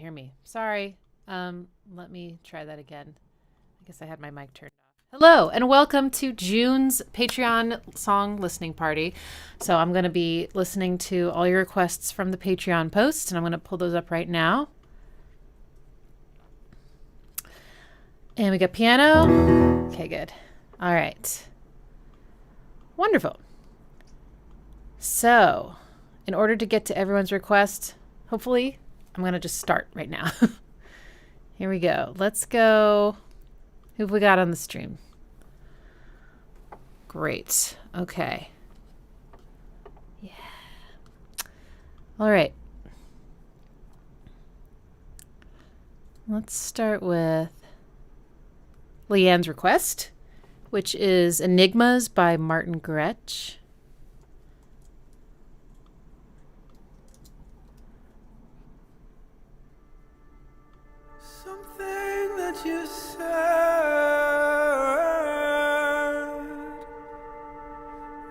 hear me. Sorry. Let me try that again. I guess I had my mic turned off. Hello, and welcome to June's Patreon song listening party. So I'm going to be listening to all your requests from the Patreon post, and I'm going to pull those up right now. And we got piano. Okay, good. All right. Wonderful. So, in order to get to everyone's request, hopefully, I'm going to just start right now. Here we go. Let's go. Who have we got on the stream? Great. Okay. Yeah. All right. Let's start with Leanne's request, which is Enigmas by Martin Grech. Something that you said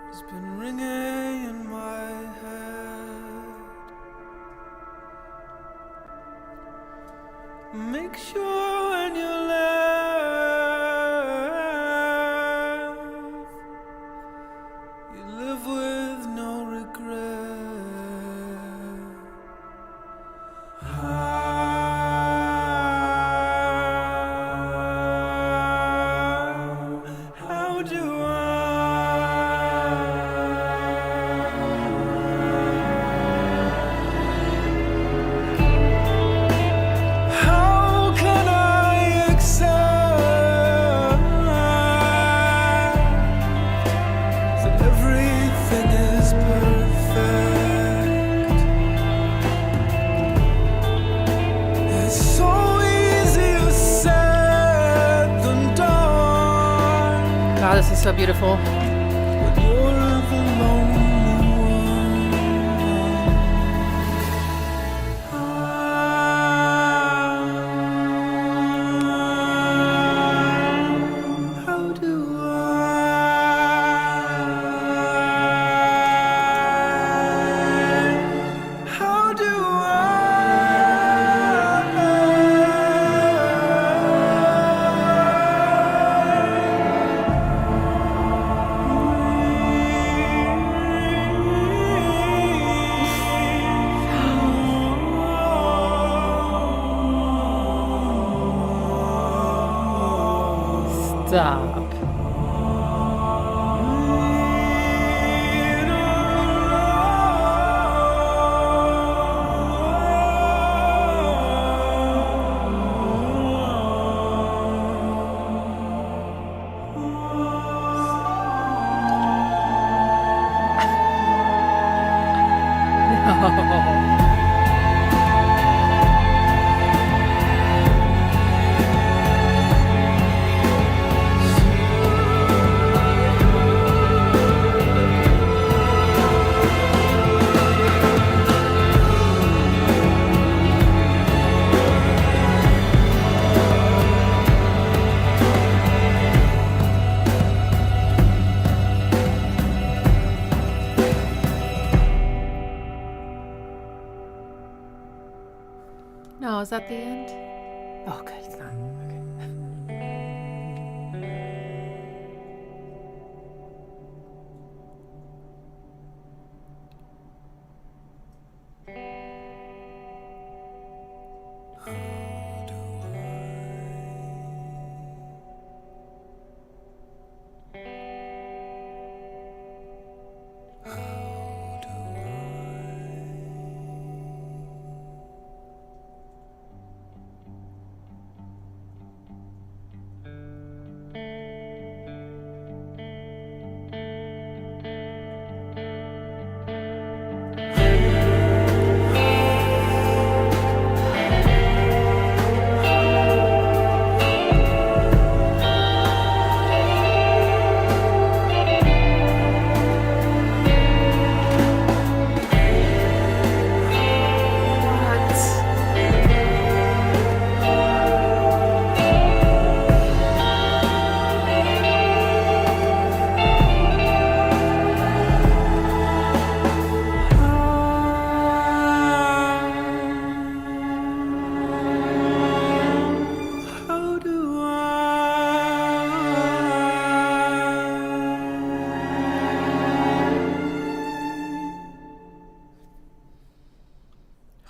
has been ringing in my head. Make sure when you laugh, you live with no regret. This is so beautiful. But you're the lonely one. How do Stop. No. No, is that the end? Oh, good. It's not.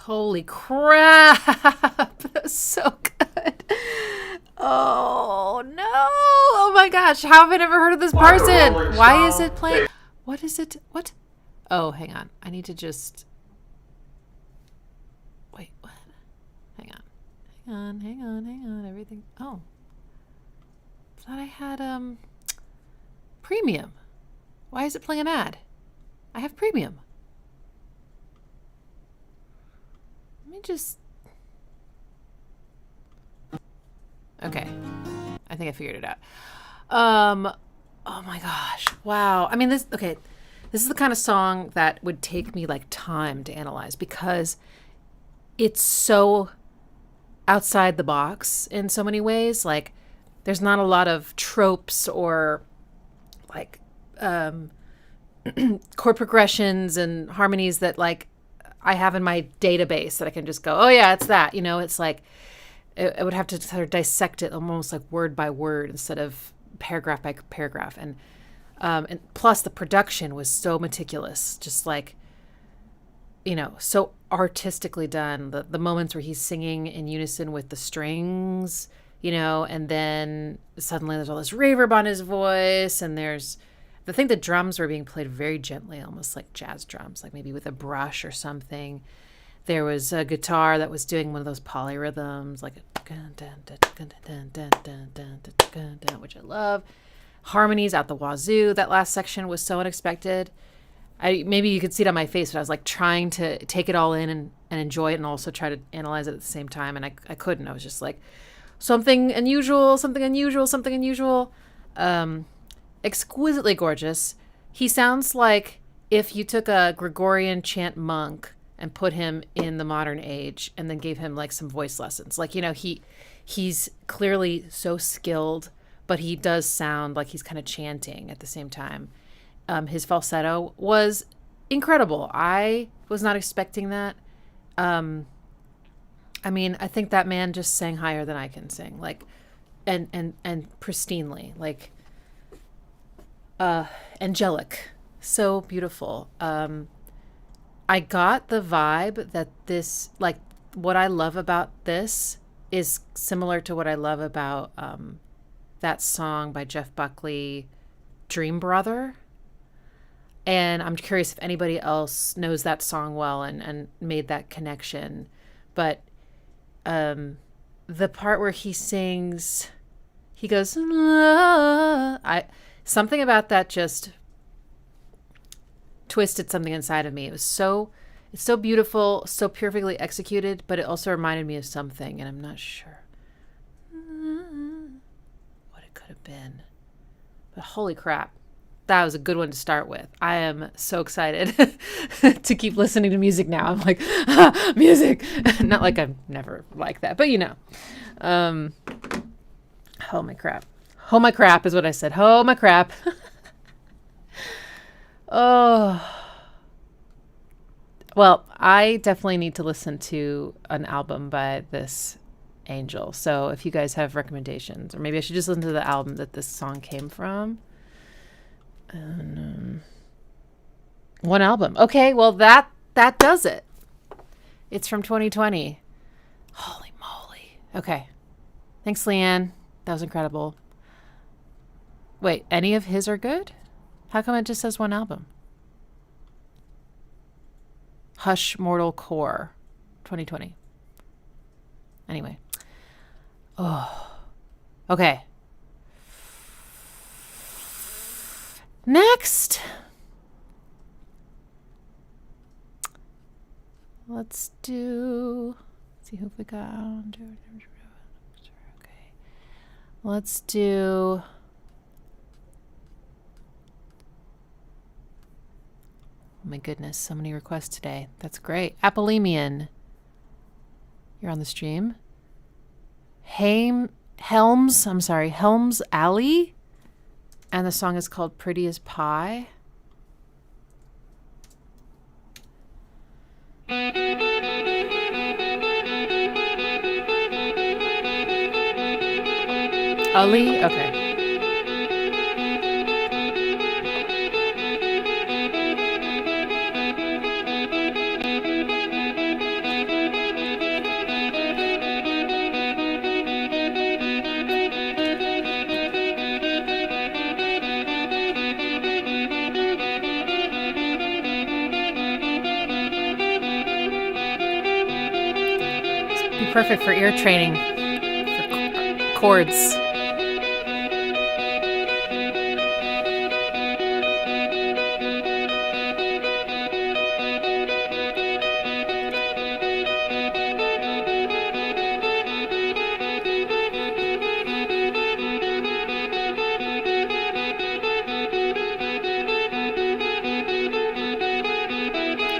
Holy crap. That's so good. Oh, no. Oh, my gosh. How have I never heard of this person? Why is it playing? What is it? What? Oh, hang on. I need to just... Wait, what? Hang on. Hang on. Everything... Oh. I thought I had, premium. Why is it playing an ad? I have premium. Let me just... Okay. I think I figured it out. Oh my gosh. Wow. I mean, this is the kind of song that would take me like time to analyze because it's so outside the box in so many ways. Like, there's not a lot of tropes or like chord progressions and harmonies that like I have in my database that I can just go, oh yeah, it's that. You know, it's like I would have to sort of dissect it almost like word by word instead of paragraph by paragraph. And plus the production was so meticulous, just like, you know, so artistically done. The moments where he's singing in unison with the strings, you know, and then suddenly there's all this reverb on his voice, and I think the drums were being played very gently, almost like jazz drums, like maybe with a brush or something. There was a guitar that was doing one of those polyrhythms, like which I love. Harmonies out the wazoo. That last section was so unexpected. Maybe you could see it on my face, but I was like trying to take it all in and enjoy it and also try to analyze it at the same time. And I couldn't. I was just like, something unusual. Exquisitely gorgeous. He sounds like if you took a Gregorian chant monk and put him in the modern age and then gave him like some voice lessons. Like, you know, he's clearly so skilled, but he does sound like he's kind of chanting at the same time. His falsetto was incredible. I was not expecting that. I mean, I think that man just sang higher than I can sing, like, and pristinely, like, angelic, so beautiful. I got the vibe that this, like, what I love about this is similar to what I love about that song by Jeff Buckley, Dream Brother. And I'm curious if anybody else knows that song well and made that connection. But the part where he sings, he goes, something about that just twisted something inside of me. It's so beautiful, so perfectly executed, but it also reminded me of something, and I'm not sure what it could have been. But holy crap, that was a good one to start with. I am so excited to keep listening to music now. I'm like, music. Not like I've never liked that, but you know. Oh my crap. Oh my crap is what I said. Oh my crap. Oh. Well, I definitely need to listen to an album by this angel. So if you guys have recommendations, or maybe I should just listen to the album that this song came from. One album. Okay, well that does it. It's from 2020. Holy moly. Okay. Thanks, Leanne. That was incredible. Wait, any of his are good? How come it just says one album? Hush Mortal Core 2020. Anyway. Oh. Okay. Next. Let's see who we got. Okay. Let's do oh my goodness, so many requests today. That's great. Apolemian, you're on the stream. Helms, Alee, and the song is called Pretty as Pie. Alee? Okay. Be perfect for ear training for chords.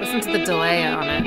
Listen to the delay on it.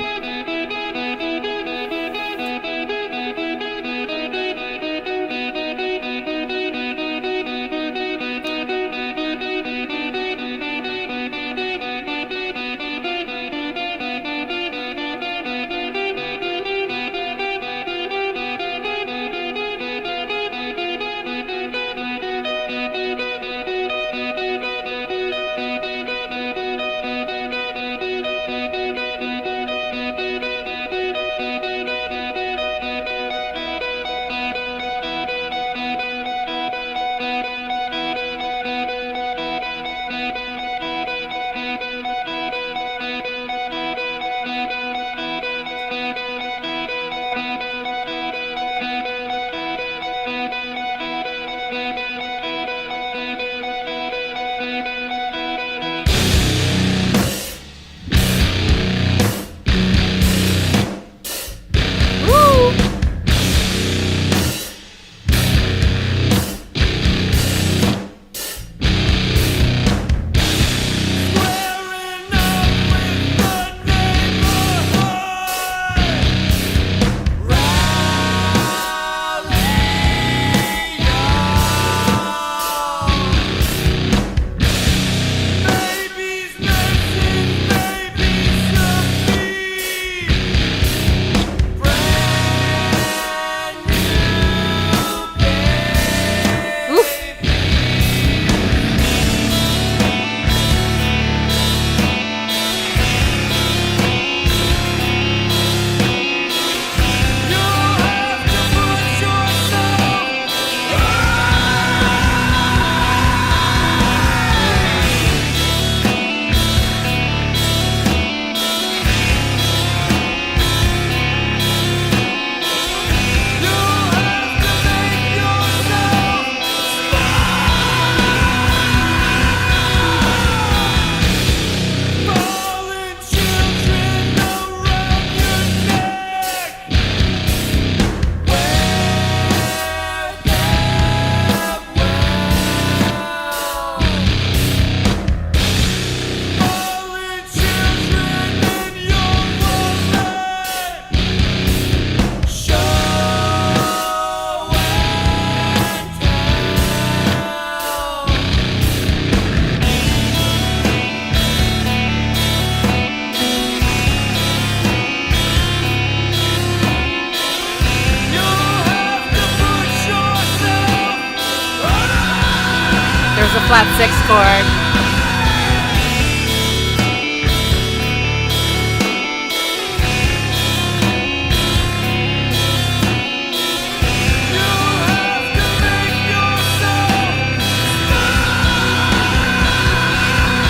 There's a flat 6 chord.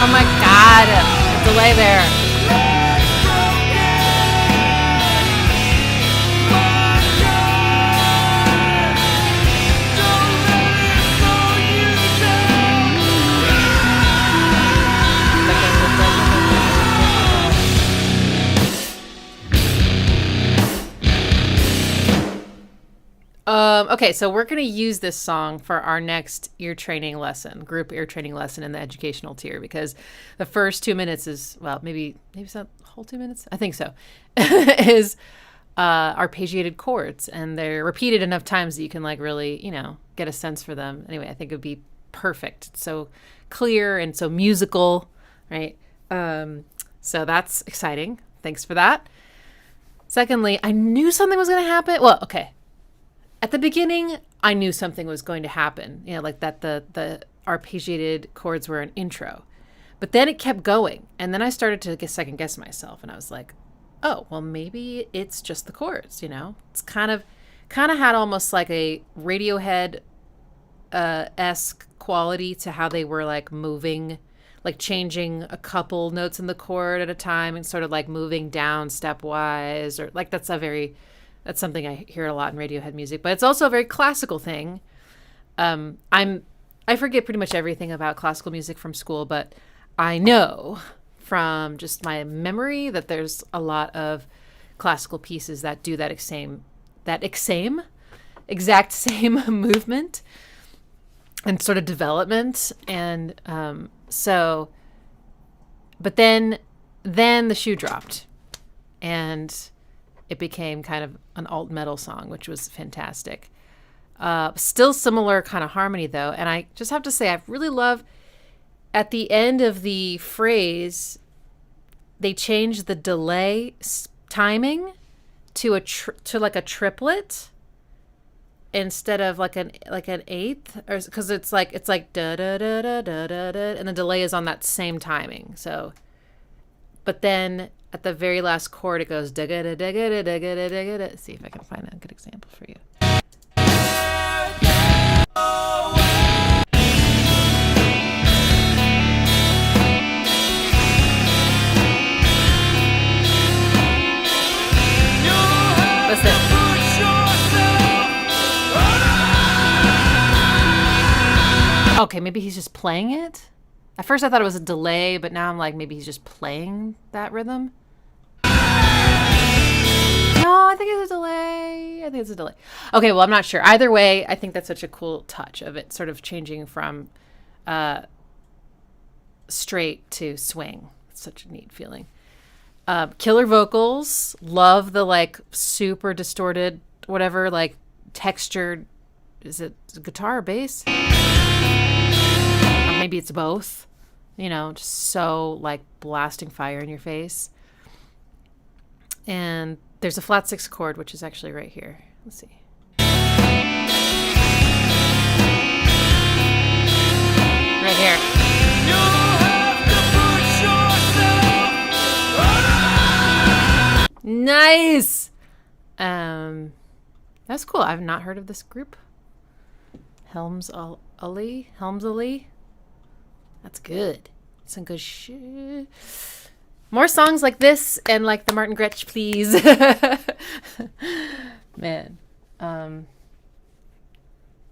Oh my god, the delay there. Okay, so we're going to use this song for our next ear training lesson, group ear training lesson in the educational tier, because the first 2 minutes is, well, maybe it's not the whole 2 minutes. I think so. Is arpeggiated chords, and they're repeated enough times that you can like really, get a sense for them. Anyway, I think it would be perfect. It's so clear and so musical, right? So that's exciting. Thanks for that. Secondly, I knew something was going to happen. Well, okay. At the beginning, I knew something was going to happen, like that the arpeggiated chords were an intro. But then it kept going. And then I started to second guess myself. And I was like, oh, well, maybe it's just the chords, It's kind of had almost like a Radiohead esque quality to how they were like moving, like changing a couple notes in the chord at a time and sort of like moving down stepwise, or like that's a very That's something I hear a lot in Radiohead music, but it's also a very classical thing. I forget pretty much everything about classical music from school, but I know from just my memory that there's a lot of classical pieces that do that exact same movement and sort of development. And but then the shoe dropped and it became kind of an alt metal song, which was fantastic. Still similar kind of harmony though. And I just have to say, I really love at the end of the phrase, they changed the delay timing to like a triplet instead of like an eighth, or because it's like da da da da da da da, and the delay is on that same timing. So, but then at the very last chord, it goes da da da da da da da da da. See if I can find a good example for you. Listen. Okay, maybe he's just playing it. At first I thought it was a delay, but now I'm like, maybe he's just playing that rhythm. No, I think it's a delay. Okay, well, I'm not sure. Either way, I think that's such a cool touch of it sort of changing from straight to swing. It's such a neat feeling. Killer vocals. Love the like super distorted, whatever, like textured, is it guitar or bass? Or maybe it's both. You know, just so like blasting fire in your face. And there's a flat 6 chord, which is actually right here. Let's see. Right here. Nice. That's cool. I've not heard of this group. Helms Alee. That's good. Some good shit. More songs like this and like the Martin Grech, please. Man.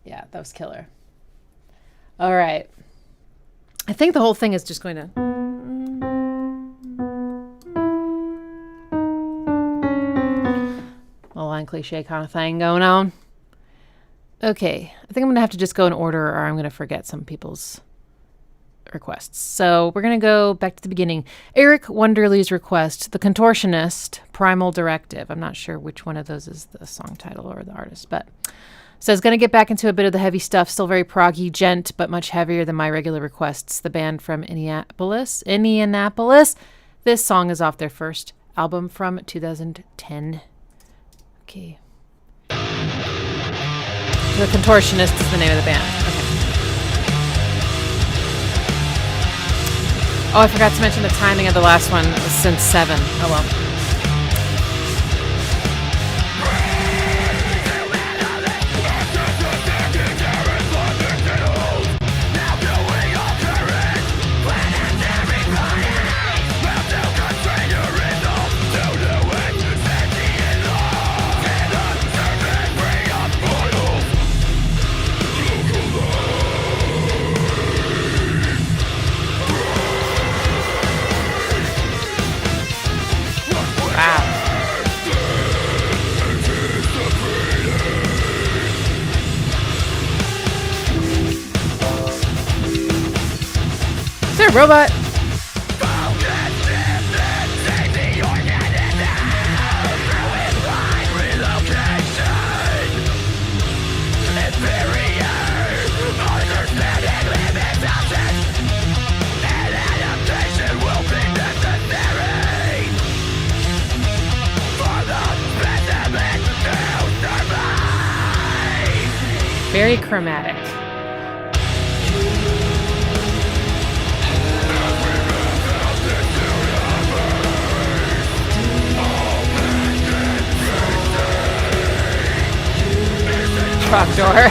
Yeah, that was killer. All right. I think the whole thing is just going to... a line cliche kind of thing going on. Okay. I think I'm going to have to just go in order or I'm going to forget some people's requests. So we're going to go back to the beginning. Eric Wonderly's request, The Contortionist, Primal Directive. I'm not sure which one of those is the song title or the artist, but says going to get back into a bit of the heavy stuff, still very proggy, gent, but much heavier than my regular requests. The band from Indianapolis. This song is off their first album from 2010. Okay. The Contortionist is the name of the band. Okay. Oh, I forgot to mention the timing of the last one was since 7. Oh well. Robot. Very chromatic. Truck door.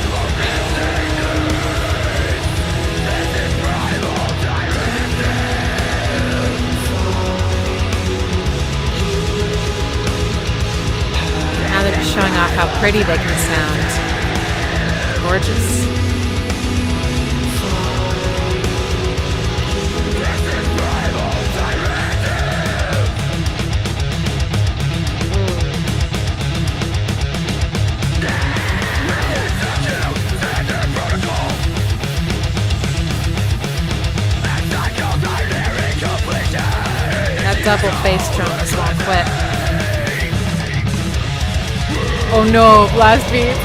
Now they're just showing off how pretty they can sound. Gorgeous. That double bass drum is won't quit. Oh no, blast beat.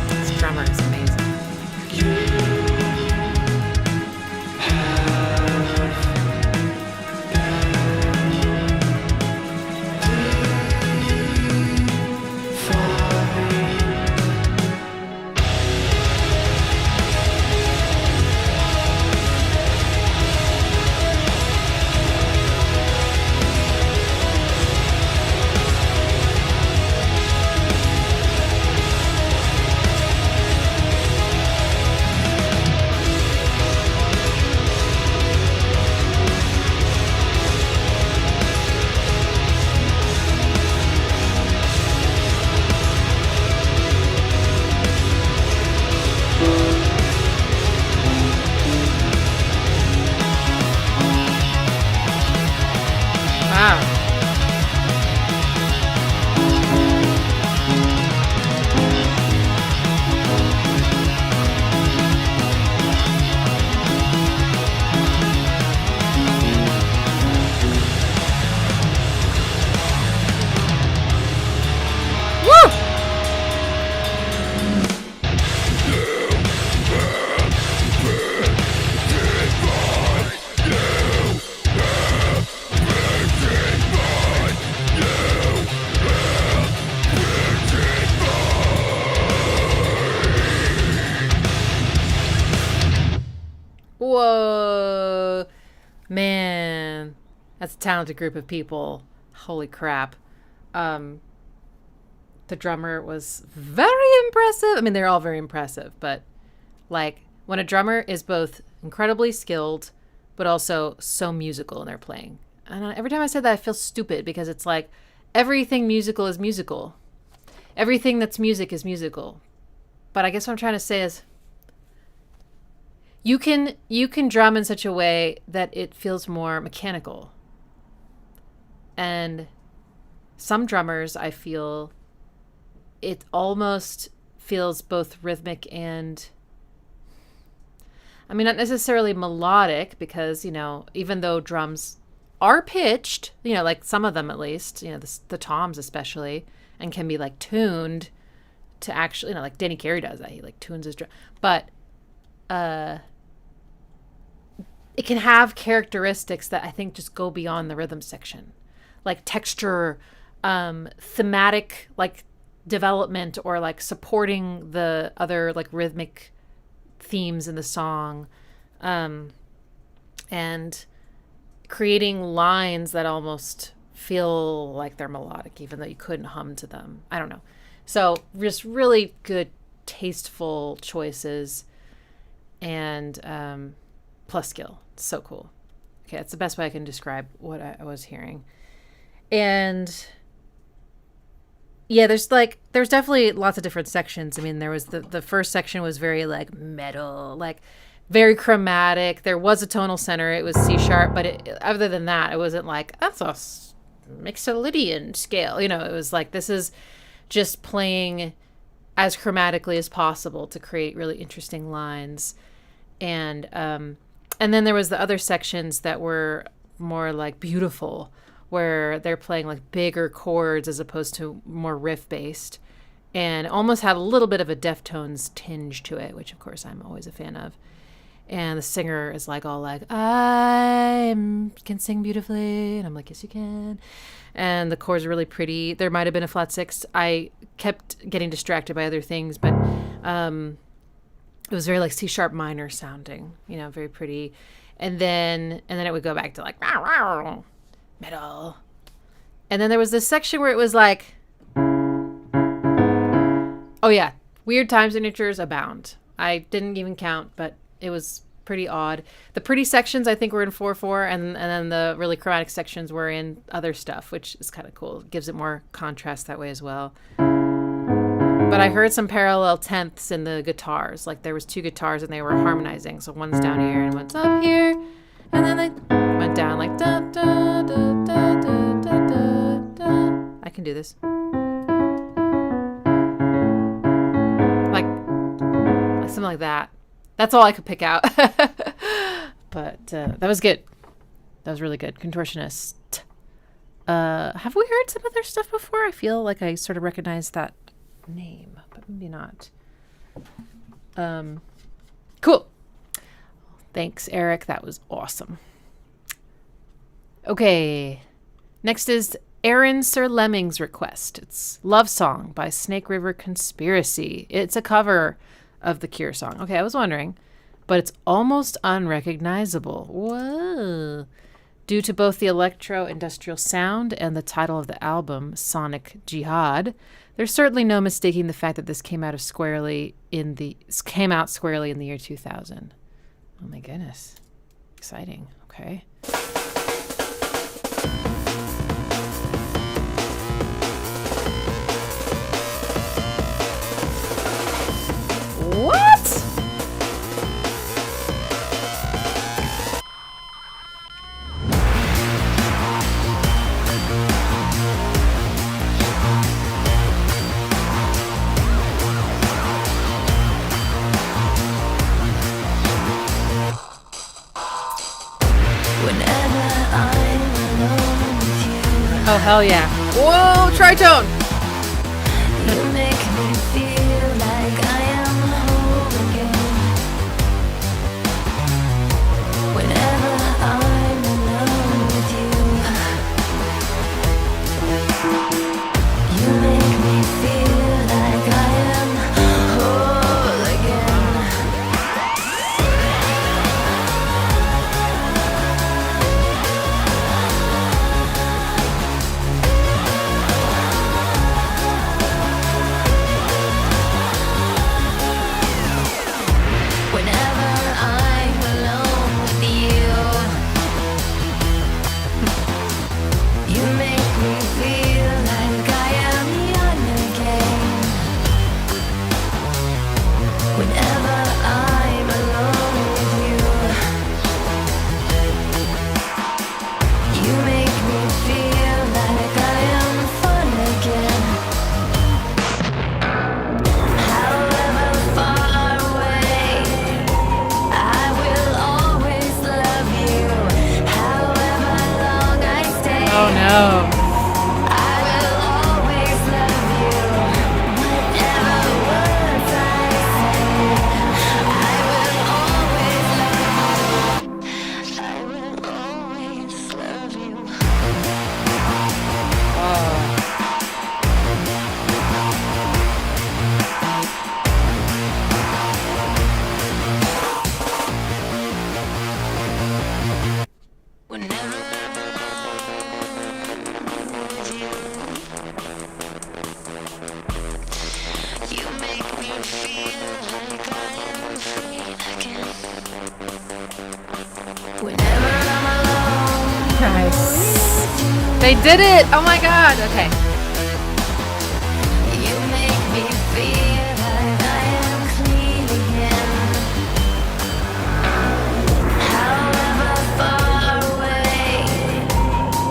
This drummer is amazing. Whoa, man, that's a talented group of people. Holy crap. The drummer was very impressive. I mean, they're all very impressive, but like when a drummer is both incredibly skilled, but also so musical in their playing. And every time I say that, I feel stupid because it's like everything musical is musical. Everything that's music is musical. But I guess what I'm trying to say is you can drum in such a way that it feels more mechanical. And some drummers, I feel, it almost feels both rhythmic and, I mean, not necessarily melodic, because, you know, even though drums are pitched, you know, like some of them at least, you know, the toms especially, and can be like tuned to actually, you know, like Danny Carey does that. He like tunes his drum. But it can have characteristics that I think just go beyond the rhythm section, like texture, thematic, like development, or like supporting the other like rhythmic themes in the song, and creating lines that almost feel like they're melodic, even though you couldn't hum to them. I don't know. So just really good, tasteful choices, and plus skill. It's so cool. Okay, that's the best way I can describe what I was hearing. And yeah, there's definitely lots of different sections. I mean, there was the first section was very like metal, like very chromatic. There was a tonal center. It was C sharp, but other than that, it wasn't like, that's a Mixolydian scale. You know, it was like, this is just playing as chromatically as possible to create really interesting lines. And then there was the other sections that were more like beautiful, where they're playing like bigger chords as opposed to more riff based, and almost had a little bit of a Deftones tinge to it, which of course I'm always a fan of. And the singer is like all like, I can sing beautifully, and I'm like, yes you can. And the chords are really pretty. There might have been a flat six. I kept getting distracted by other things, but it was very like C sharp minor sounding, you know, very pretty. And then it would go back to like metal. And then there was this section where it was like, oh yeah, weird time signatures abound. I didn't even count, but It was pretty odd. The pretty sections I think were in 4/4, and then the really chromatic sections were in other stuff, which is kind of cool. It gives it more contrast that way as well. But I heard some parallel tenths in the guitars. Like there was 2 guitars and they were harmonizing. So one's down here and one's up here, and then they went down like da da da da da da da da. I can do this. Like something like that. That's all I could pick out. But that was good. That was really good. Contortionist. Have we heard some other stuff before? I feel like I sort of recognize that name, but maybe not. Cool. Thanks, Eric. That was awesome. Okay. Next is Aaron Sir Lemming's request. It's Lovesong by Snake River Conspiracy. It's a cover of the Cure song. Okay, I was wondering, but it's almost unrecognizable. Whoa. Due to both the electro-industrial sound and the title of the album, Sonic Jihad, there's certainly no mistaking the fact that this came out squarely in the year 2000. Oh my goodness. Exciting. Okay. What? Oh, hell yeah. Whoa, tritone! You make me feel like I am home again. Whenever I'm alone with you, you make me feel like I am whole again. Oh no. They did it! Oh my god! Okay. You make me feel like I am clean again. However far away,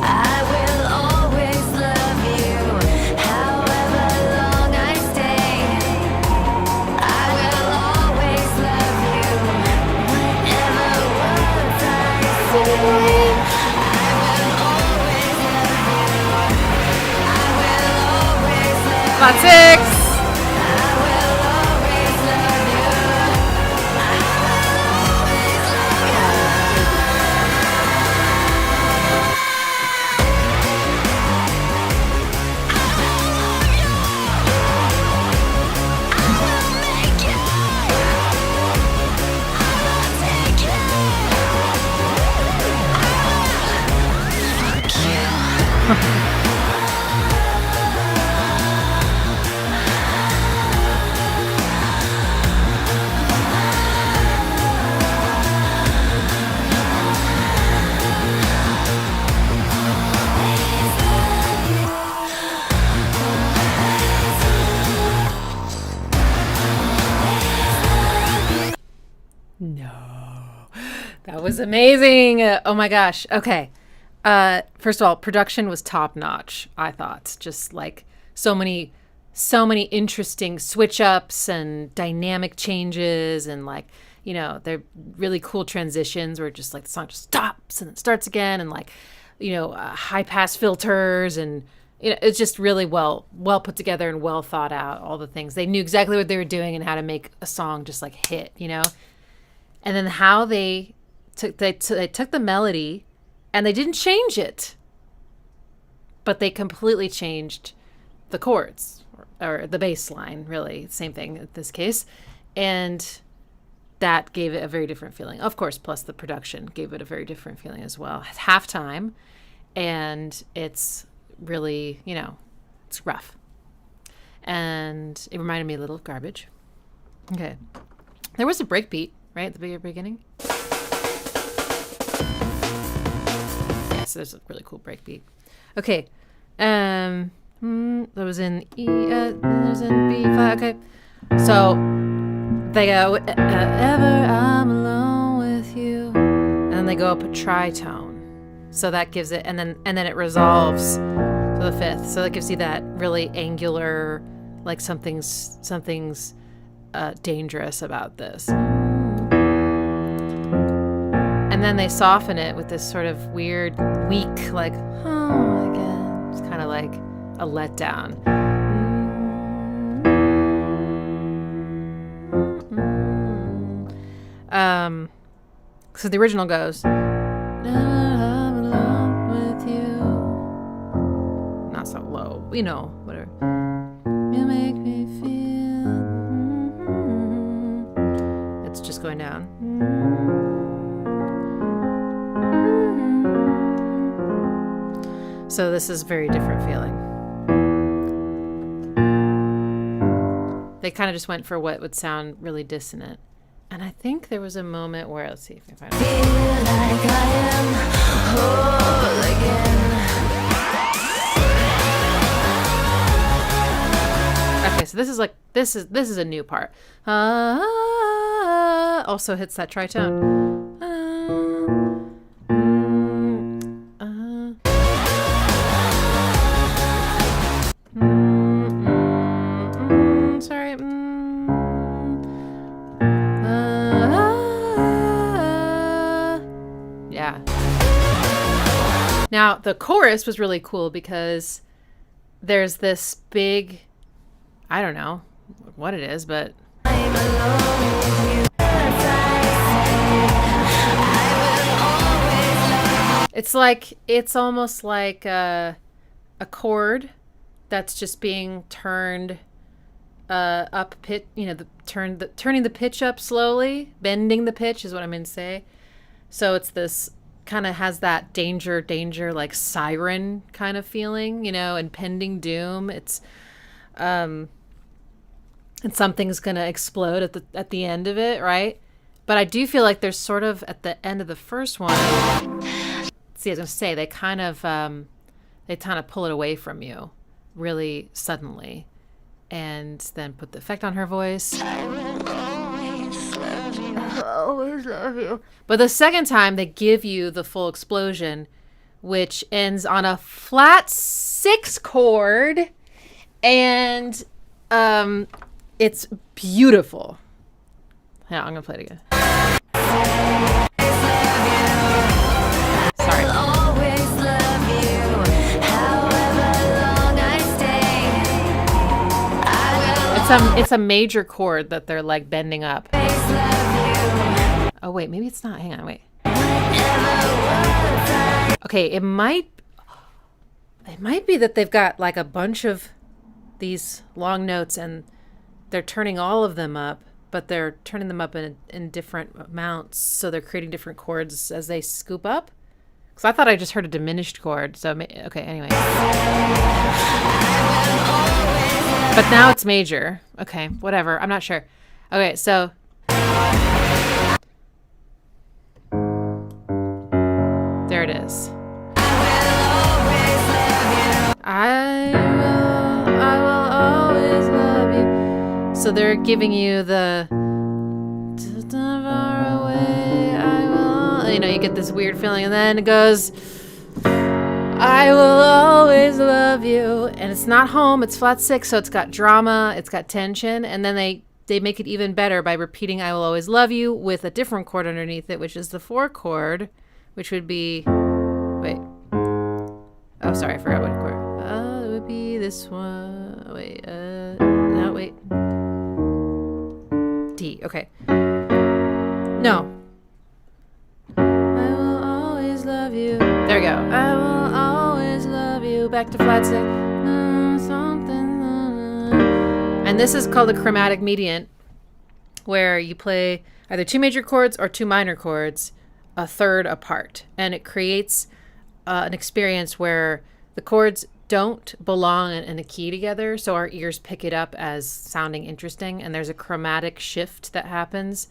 I will always love you. However long I stay, I will always love you. Whatever words I say, About 6. No. That was amazing. Oh my gosh. Okay. First of all, production was top notch, I thought. Just like so many interesting switch ups and dynamic changes, and like, you know, they're really cool transitions where just like the song just stops and it starts again, and like, you know, high pass filters, and you know, it's just really well put together and well thought out. All the things, they knew exactly what they were doing and how to make a song just like hit, you know. And then how they took the melody and they didn't change it, but they completely changed the chords or the bass line, really same thing in this case, and that gave it a very different feeling. Of course, plus the production gave it a very different feeling as well. It's halftime, and it's really, you know, it's rough, and it reminded me a little of Garbage. Okay, there was a breakbeat right at the very beginning. Yes, there's a really cool breakbeat. Okay, that was in E. There's in B5. Okay, so they go ever I'm alone with you, and then they go up a tritone. So that gives it, and then it resolves to the fifth. So that gives you that really angular, like something's dangerous about this. And then they soften it with this sort of weird, weak, like, oh, again. It's kind of like a letdown. So the original goes, never I'm alone with you. Not so low, you know, whatever. You make me feel. It's just going down. So this is very different feeling. They kind of just went for what would sound really dissonant. And I think there was a moment where, let's see if I can find it. Feel like I am whole again. Okay, so this is like this is a new part. Also hits that tritone. Sorry. Yeah. Now the chorus was really cool because there's this big, I don't know what it is, but I'm alone with you. it's almost like a chord that's just being turned up pitch, you know, turning the pitch up slowly, bending the pitch is what I meant to say. So it's this kind of has that danger like siren kind of feeling, you know, impending doom. It's and something's gonna explode at the end of it, right? But I do feel like there's sort of at the end of the first one. See, I was gonna say they kind of pull it away from you really suddenly, and then put the effect on her voice. I will always love you. I'll always love you. But the second time they give you the full explosion, which ends on a flat 6 chord, and it's beautiful. Yeah, I'm gonna play it again. Sorry. I'll always love you. However long I stay, I will It's a major chord that they're like bending up. always love you. Oh wait, maybe it's not. Hang on, wait. Never was I. Okay, it might be that they've got like a bunch of these long notes and they're turning all of them up, but they're turning them up in different amounts, so they're creating different chords as they scoop up. Because I thought I just heard a diminished chord. So okay, anyway. But now it's major. Okay, whatever. I'm not sure. Okay, so there it is. I will always love you. So they're giving you the far you know, you get this weird feeling, and then it goes, I will always love you. And it's not home, it's flat 6, so it's got drama, it's got tension, and then they make it even better by repeating I will always love you with a different chord underneath it, which is the 4 chord, which would be, wait. Oh, sorry, I forgot what chord. It would be this one. Wait, no, wait. D, okay. No. I will always love you. There we go. I will always love you. Back to flat 6. And this is called a chromatic mediant, where you play either 2 major chords or 2 minor chords a third apart. And it creates an experience where the chords don't belong in a key together, so our ears pick it up as sounding interesting, and there's a chromatic shift that happens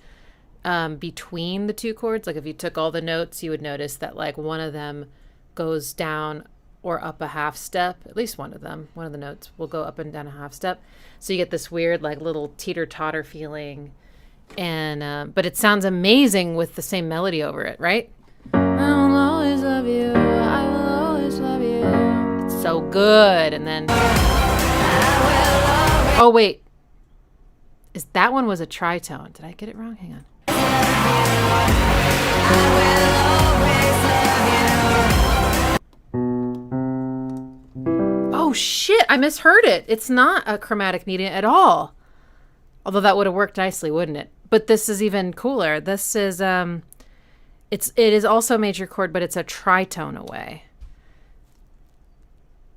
between the 2 chords. Like if you took all the notes, you would notice that like one of them goes down or up a half step. At least one of them, one of the notes will go up and down a half step. So you get this weird like little teeter-totter feeling, and but it sounds amazing with the same melody over it, right? I will always love you. I will always love you. It's so good. And then, oh wait, is that one was a tritone? Did I get it wrong? Hang on. Oh shit, I misheard it. It's not a chromatic mediant at all. Although that would have worked nicely, wouldn't it? But this is even cooler. This is it is also a major chord, but it's a tritone away.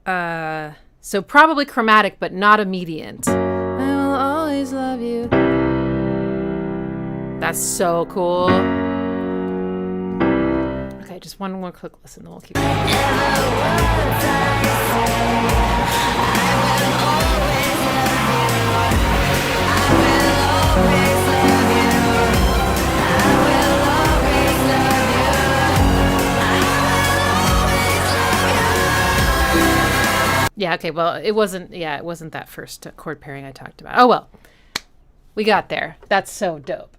So probably chromatic, but not a mediant. I will always love you. That's so cool. Okay, just one more quick listen, then we'll keep going. Yeah, okay, well, it wasn't that first chord pairing I talked about. Oh, well, we got there. That's so dope.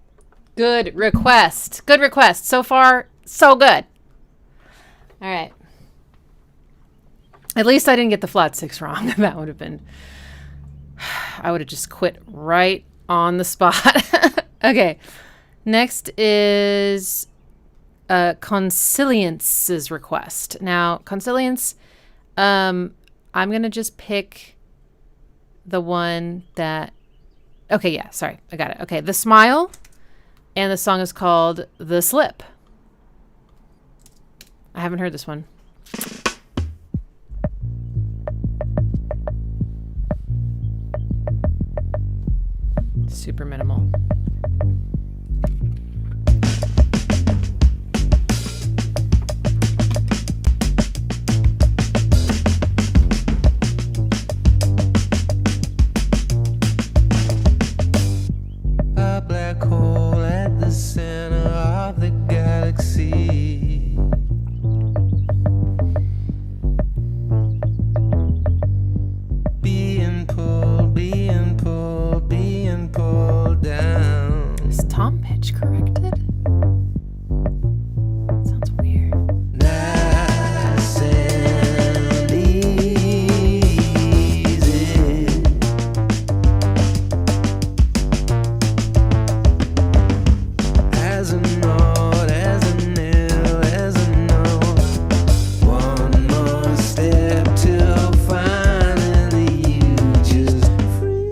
Good request. Good request. So far, so good. All right. At least I didn't get the flat 6 wrong. That would have been, I would have just quit right on the spot. Okay. Next is Consilience's request. Now, Consilience, I'm going to just pick the one that, okay, yeah, sorry, I got it. Okay, The Smile, and the song is called The Slip. I haven't heard this one. Super minimal. A black hole at the center of the galaxy. Being pulled, being pulled, being pulled down. Is tom pitch corrected? Sounds weird. Nice and easy. As a note, as a nil, as a note. One more step till finally you just free.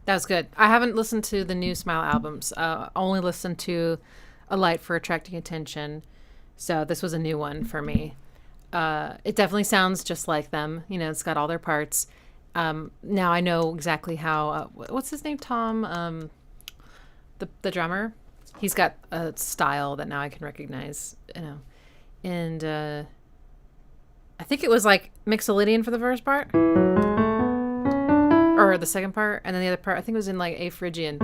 That was good. I haven't listened to the new Smile albums. Only listened to A Light for Attracting Attention. So this was a new one for me. It definitely sounds just like them. You know, it's got all their parts. Now I know exactly how, what's his name? Tom, the drummer. He's got a style that now I can recognize, you know. And I think it was like Mixolydian for the first part. Or the second part. And then the other part, I think it was in like A Phrygian.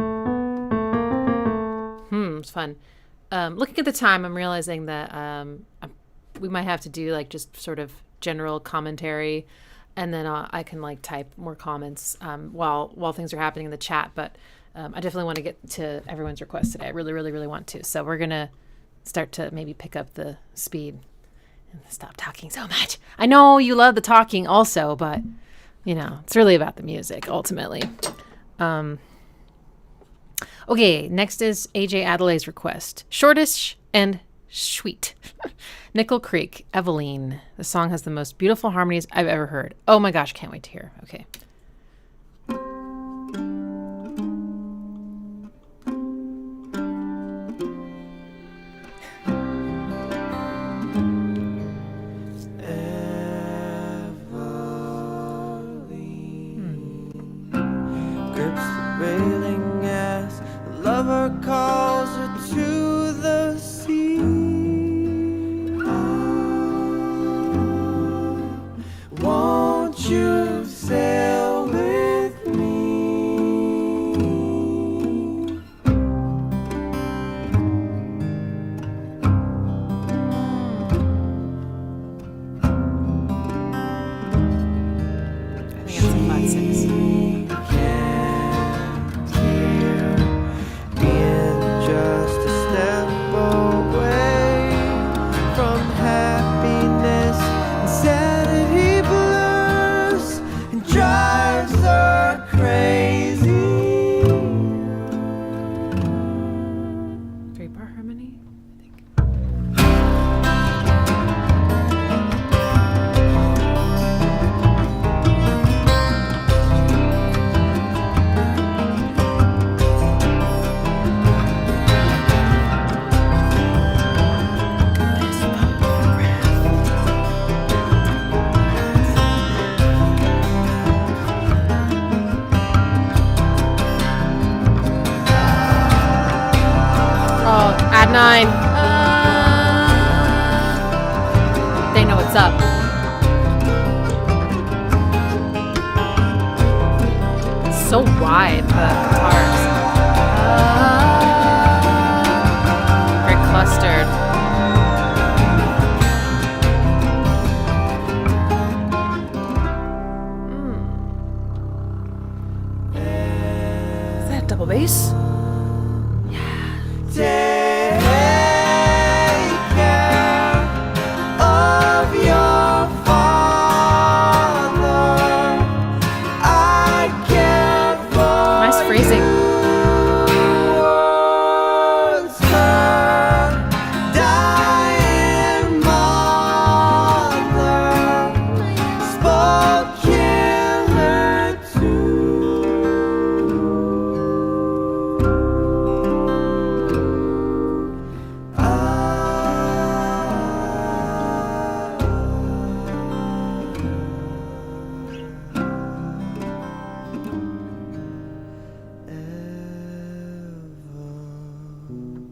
It's fun. Looking at the time, I'm realizing that we might have to do like just sort of general commentary. And then I can like type more comments while things are happening in the chat. But I definitely want to get to everyone's request today. I really, really, really want to. So we're going to start to maybe pick up the speed and stop talking so much. I know you love the talking also, but, you know, it's really about the music ultimately. Okay, next is AJ Adelaide's request. Shortish and sweet. Nickel Creek, Eveline. The song has the most beautiful harmonies I've ever heard. Oh my gosh, can't wait to hear. Okay. Calls her to the sea. Won't you sail with me? I think it's a 5-6. Add 9. They know what's up. It's so wide, the guitars. Very clustered. voice. Take care of your father. I care for Nice phrasing. yours, her dying mother spoke killer too.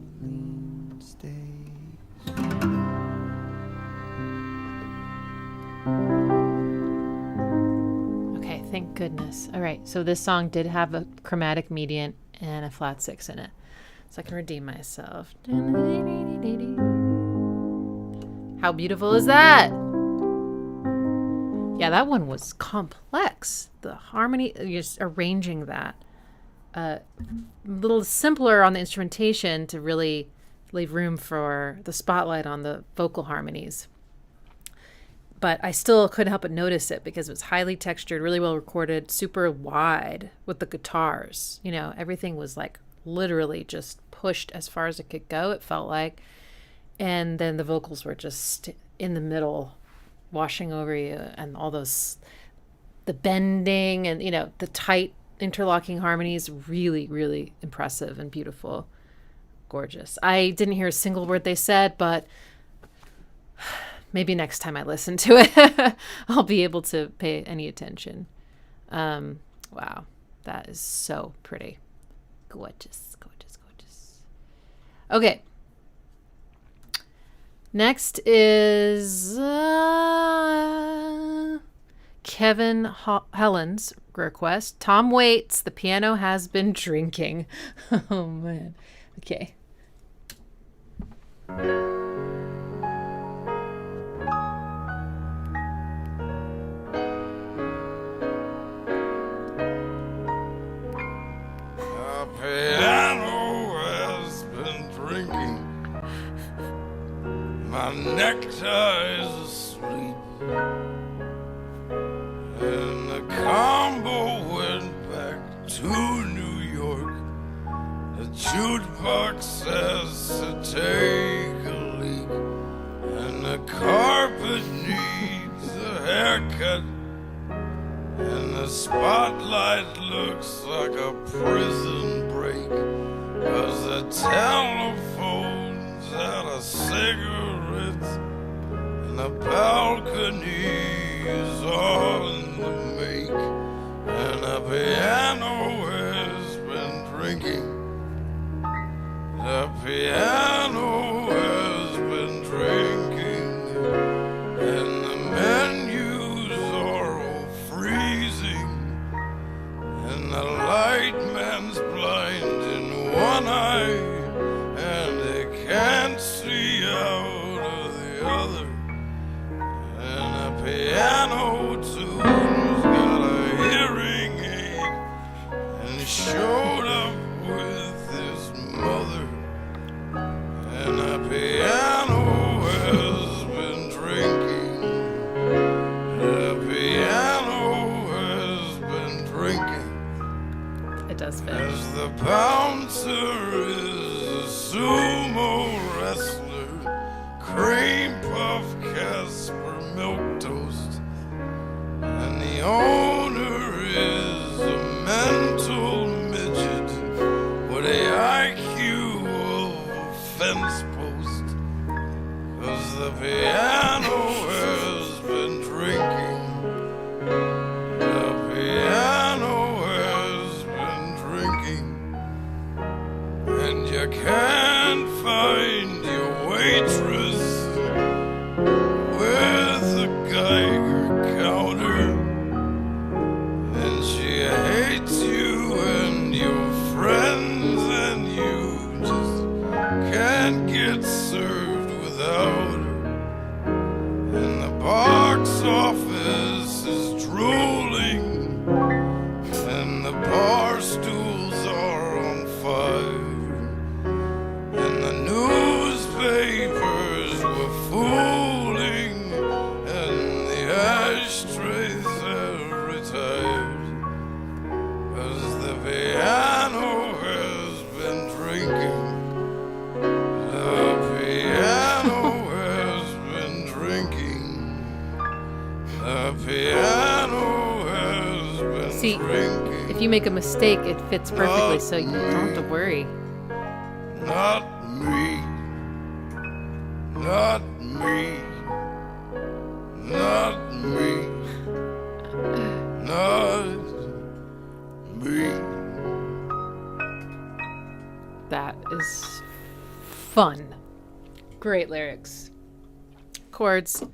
Eveline stays. Okay, thank goodness. All right, so this song did have a chromatic median and a flat 6 in it. So I can redeem myself. How beautiful is that? Yeah, that one was complex. The harmony, just arranging that. A little simpler on the instrumentation to really leave room for the spotlight on the vocal harmonies. But I still couldn't help but notice it because it was highly textured, really well recorded, super wide with the guitars. You know, everything was like literally just pushed as far as it could go, it felt like. And then the vocals were just in the middle, washing over you, and all those, the bending and, you know, the tight interlocking harmonies, really, really impressive and beautiful. Gorgeous. I didn't hear a single word they said, but maybe next time I listen to it, I'll be able to pay any attention. Wow, that is so pretty. Gorgeous, gorgeous, gorgeous. Okay. Next is Kevin Helen's request. Tom Waits, the piano has been drinking. Oh, man. Okay. The piano has been drinking. My necktie is asleep. And the combo went back to New York. The jukebox says to take a leak. And the carpet needs a haircut. And the spotlight looks like a prison break. 'Cause the telephone's out of cigarettes. And the balcony is on the make. And the piano has been drinking. The piano has been drinking. And the menus are all freezing. And the light man's blind in one eye. And they can't see out of the other. And the piano tune's got a hearing aid. And he showed up with his mother. And the piano has been drinking. The piano has been drinking. It does fit. As the bouncer is a sumo wrestler, cream puff Casper milk toast, and the owner is a mental midget with a IQ of a fence post. 'Cause the piano has been drinking. The piano has been drinking. And you can't find your waitress with a Geiger counter. And she hates you and your friends, and you just can't get served without her. And the box office is drooling. And the bar stools are on ashtrays every time, 'cause the piano has been drinking. The piano has been drinking. The piano has been See, drinking. if you make a mistake, it fits perfectly, so you don't have to worry. Not me. Not me. Not me. Not me. That is fun. Great lyrics. Chords.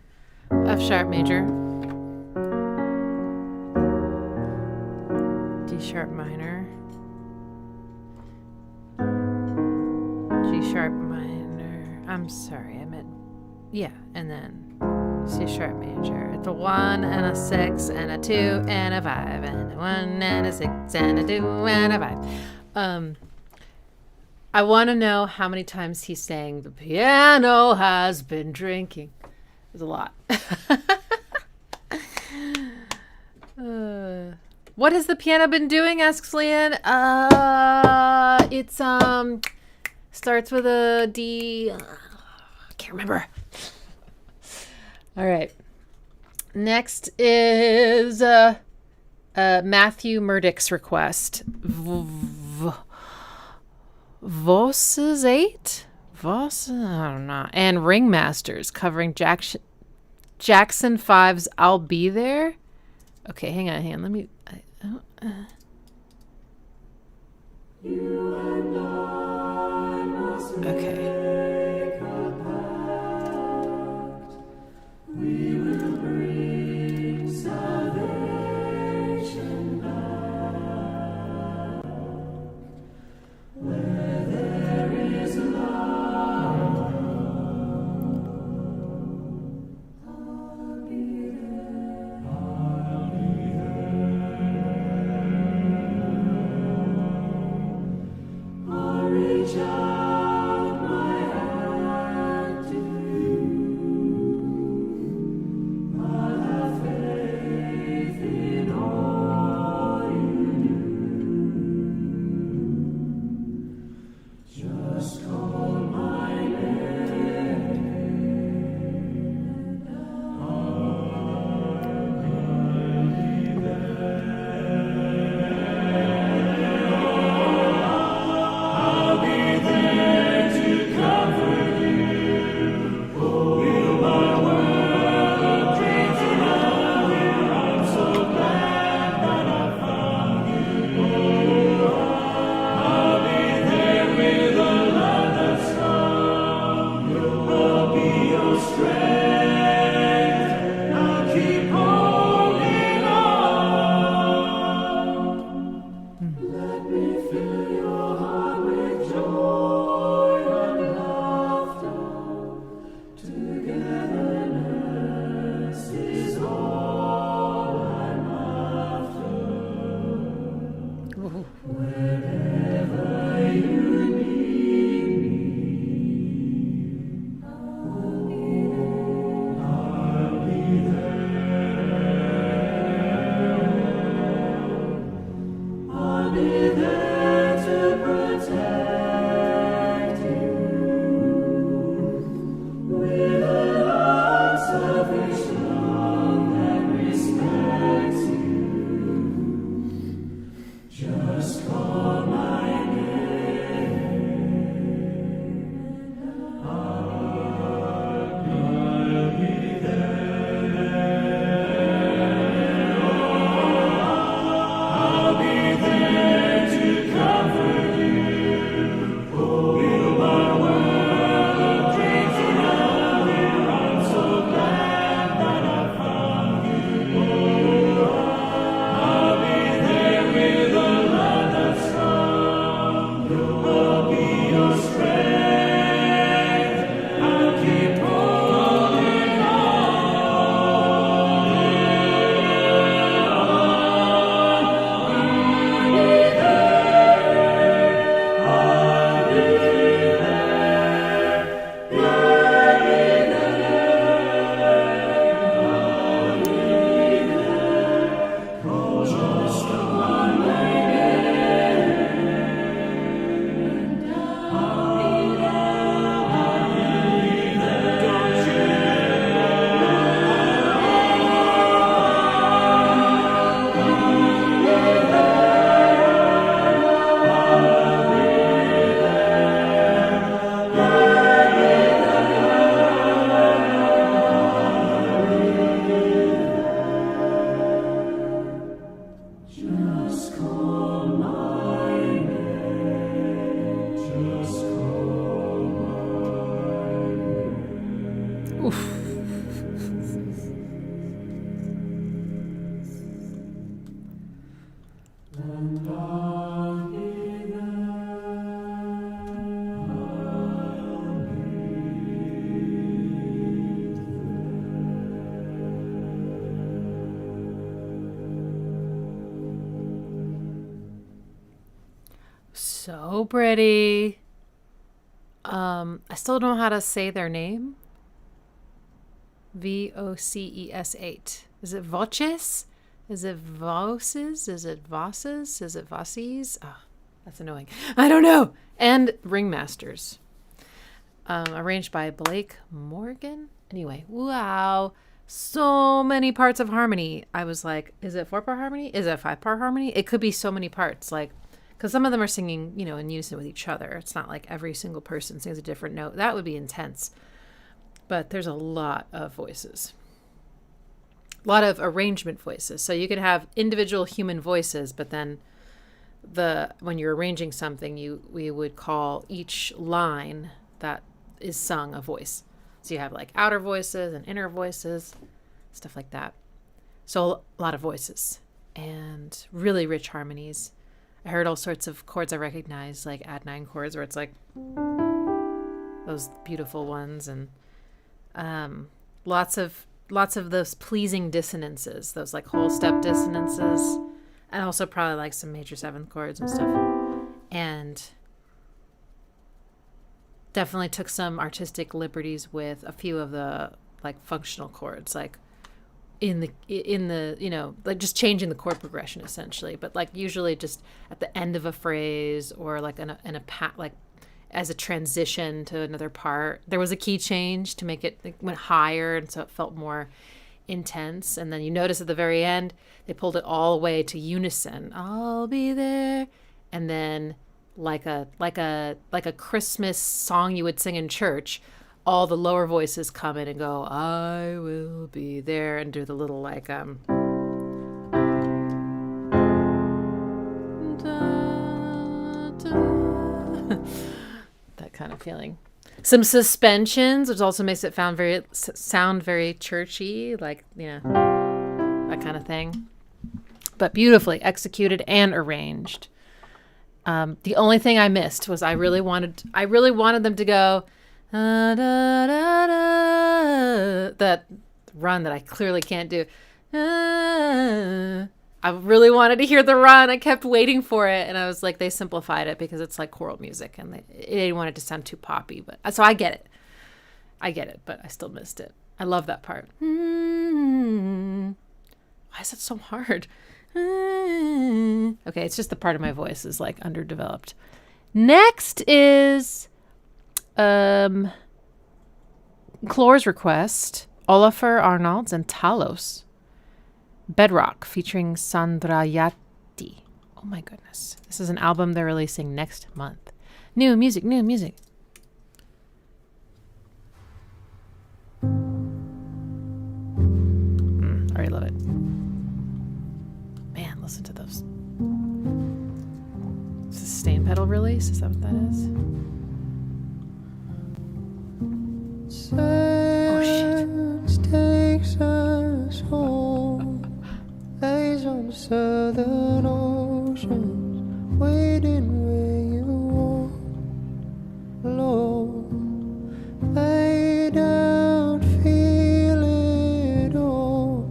F sharp major. D sharp minor. G sharp minor. I'm sorry, I meant, yeah, and then C sharp major. It's a 1 and a 6 and a 2 and a 5 and a 1 and a 6 and a 2 and a 5. I want to know how many times he's saying the piano has been drinking. There's a lot. What has the piano been doing? Asks Leanne. It's starts with a D. I can't remember. All right. Next is Matthew Murdick's request. Voss's 8? Voss? I don't know. And Ringmasters covering Jackson 5's I'll Be There. Okay, hang on. Let me... Okay. We will bring salvation back. Where there is love, I'll be there. I'll be there. So pretty. I still don't know how to say their name. Voces. Is it voces? Is it voces? Is it vosses? Is it vossies? Oh, that's annoying. I don't know. And Ringmasters. Arranged by Blake Morgan. Anyway, wow. So many parts of harmony. I was like, is it 4-part harmony? Is it 5-part harmony? It could be so many parts. Like, because some of them are singing, you know, in unison with each other. It's not like every single person sings a different note. That would be intense. But there's a lot of voices. A lot of arrangement voices. So you could have individual human voices, but then when you're arranging something, we would call each line that is sung a voice. So you have like outer voices and inner voices, stuff like that. So a lot of voices and really rich harmonies. I heard all sorts of chords I recognize, like add 9 chords, where it's like those beautiful ones, and lots of those pleasing dissonances, those like whole step dissonances, and also probably like some major 7th chords and stuff. And definitely took some artistic liberties with a few of the like functional chords, like in the you know, like just changing the chord progression essentially, but like usually just at the end of a phrase or like in a like as a transition to another part, there was a key change to make it went higher, and so it felt more intense. And then you notice at the very end they pulled it all the way to unison. I'll be there, and then like a Christmas song you would sing in church, all the lower voices come in and go, I will be there, and do the little like da, da. That kind of feeling. Some suspensions, which also makes it sound very churchy, like, you know, that kind of thing. But beautifully executed and arranged. The only thing I missed was I really wanted them to go da, da, da, da, that run that I clearly can't do. I really wanted to hear the run. I kept waiting for it, and I was like, they simplified it because it's like choral music, and they didn't want it to sound too poppy. But so I get it, but I still missed it. I love that part. Why is it so hard? Okay, it's just the part of my voice is like underdeveloped. Next is Chlor's request, Ólafur, Arnalds, and Talos. Bedrock featuring Sandrayati. Oh my goodness. This is an album they're releasing next month. New music. I already love it. Man, listen to those. Sustain pedal release? Is that what that is? Oh shit. Takes us home. Eyes on southern oceans, waiting where you want. Low, laid out, feel it all.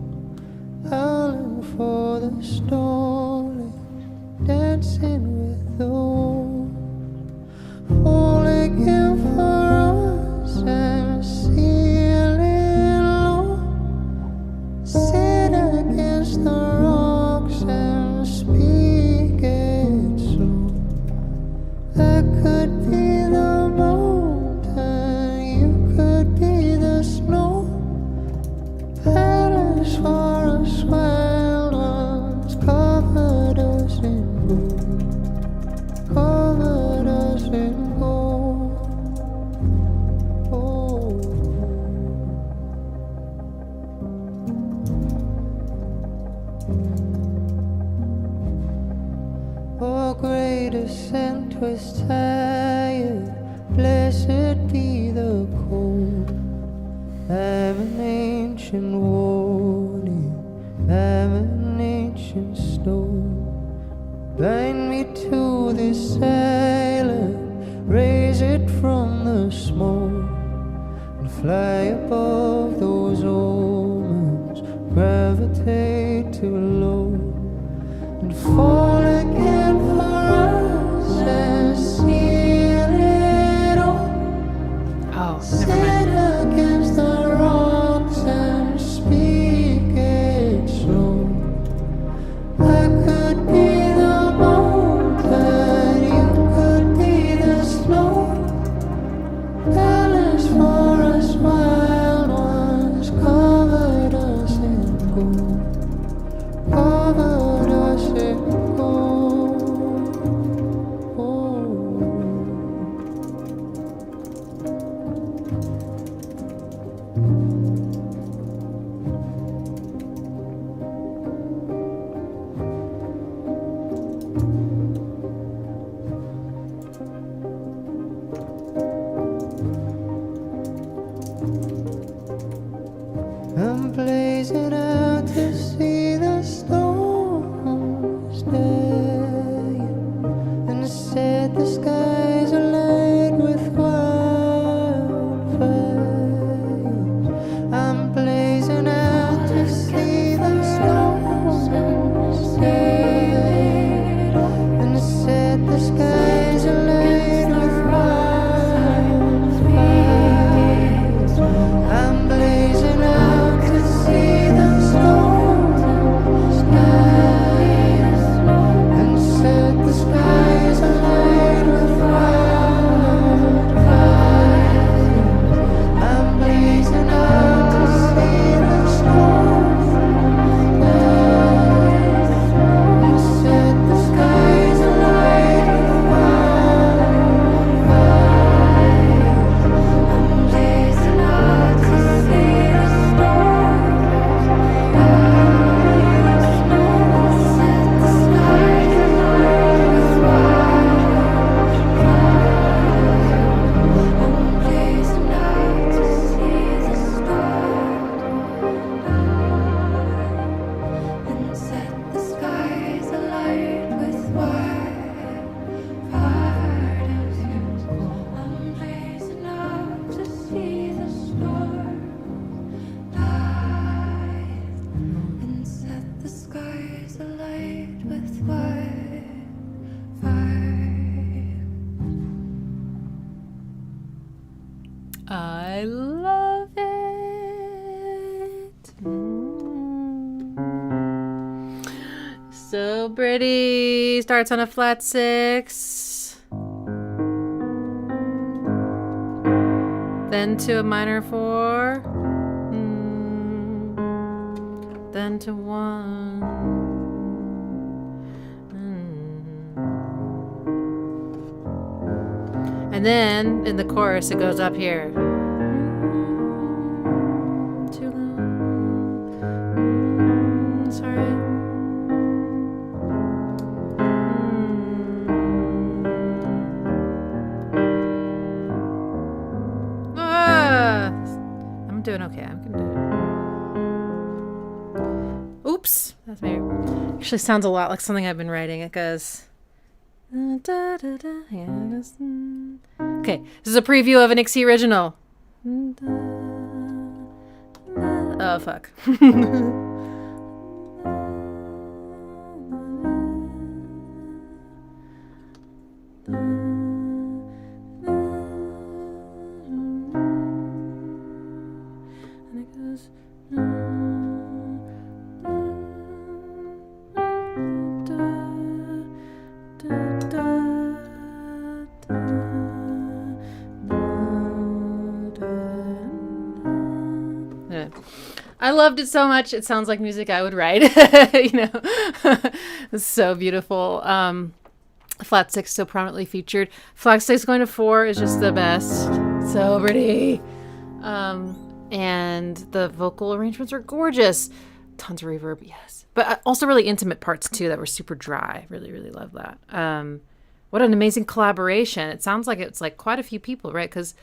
Howling for the storm, dancing with the wind. Falling in for us and sailing low. Sit against the rocks and speak it slow. I could be the mountain, you could be the snow. Paddles for us wild ones, covered us in gold, covered us in gold. Oh. Oh, greatest and twist tired, blessed be the cold. I'm an ancient warning, I'm an ancient stone. Bind me to this island, raise it from the smoke, and fly above those omens, gravitate too low, and fall again for us. So pretty. Starts on a flat 6. Then to a minor 4. Then to 1. And then in the chorus it goes up here. Too low. Sorry. I'm doing okay. I'm gonna do it. Oops. That's me. Actually sounds a lot like something I've been writing. It goes. Okay, this is a preview of an Ixie original. Oh, fuck. And it goes. I loved it so much. It sounds like music I would write. You know, it's so beautiful. Flat 6 so prominently featured. Flat 6 going to 4 is just the best. So pretty. And the vocal arrangements are gorgeous. Tons of reverb, yes. But also really intimate parts too that were super dry. Really, really love that. What an amazing collaboration. It sounds like it's like quite a few people, right? Because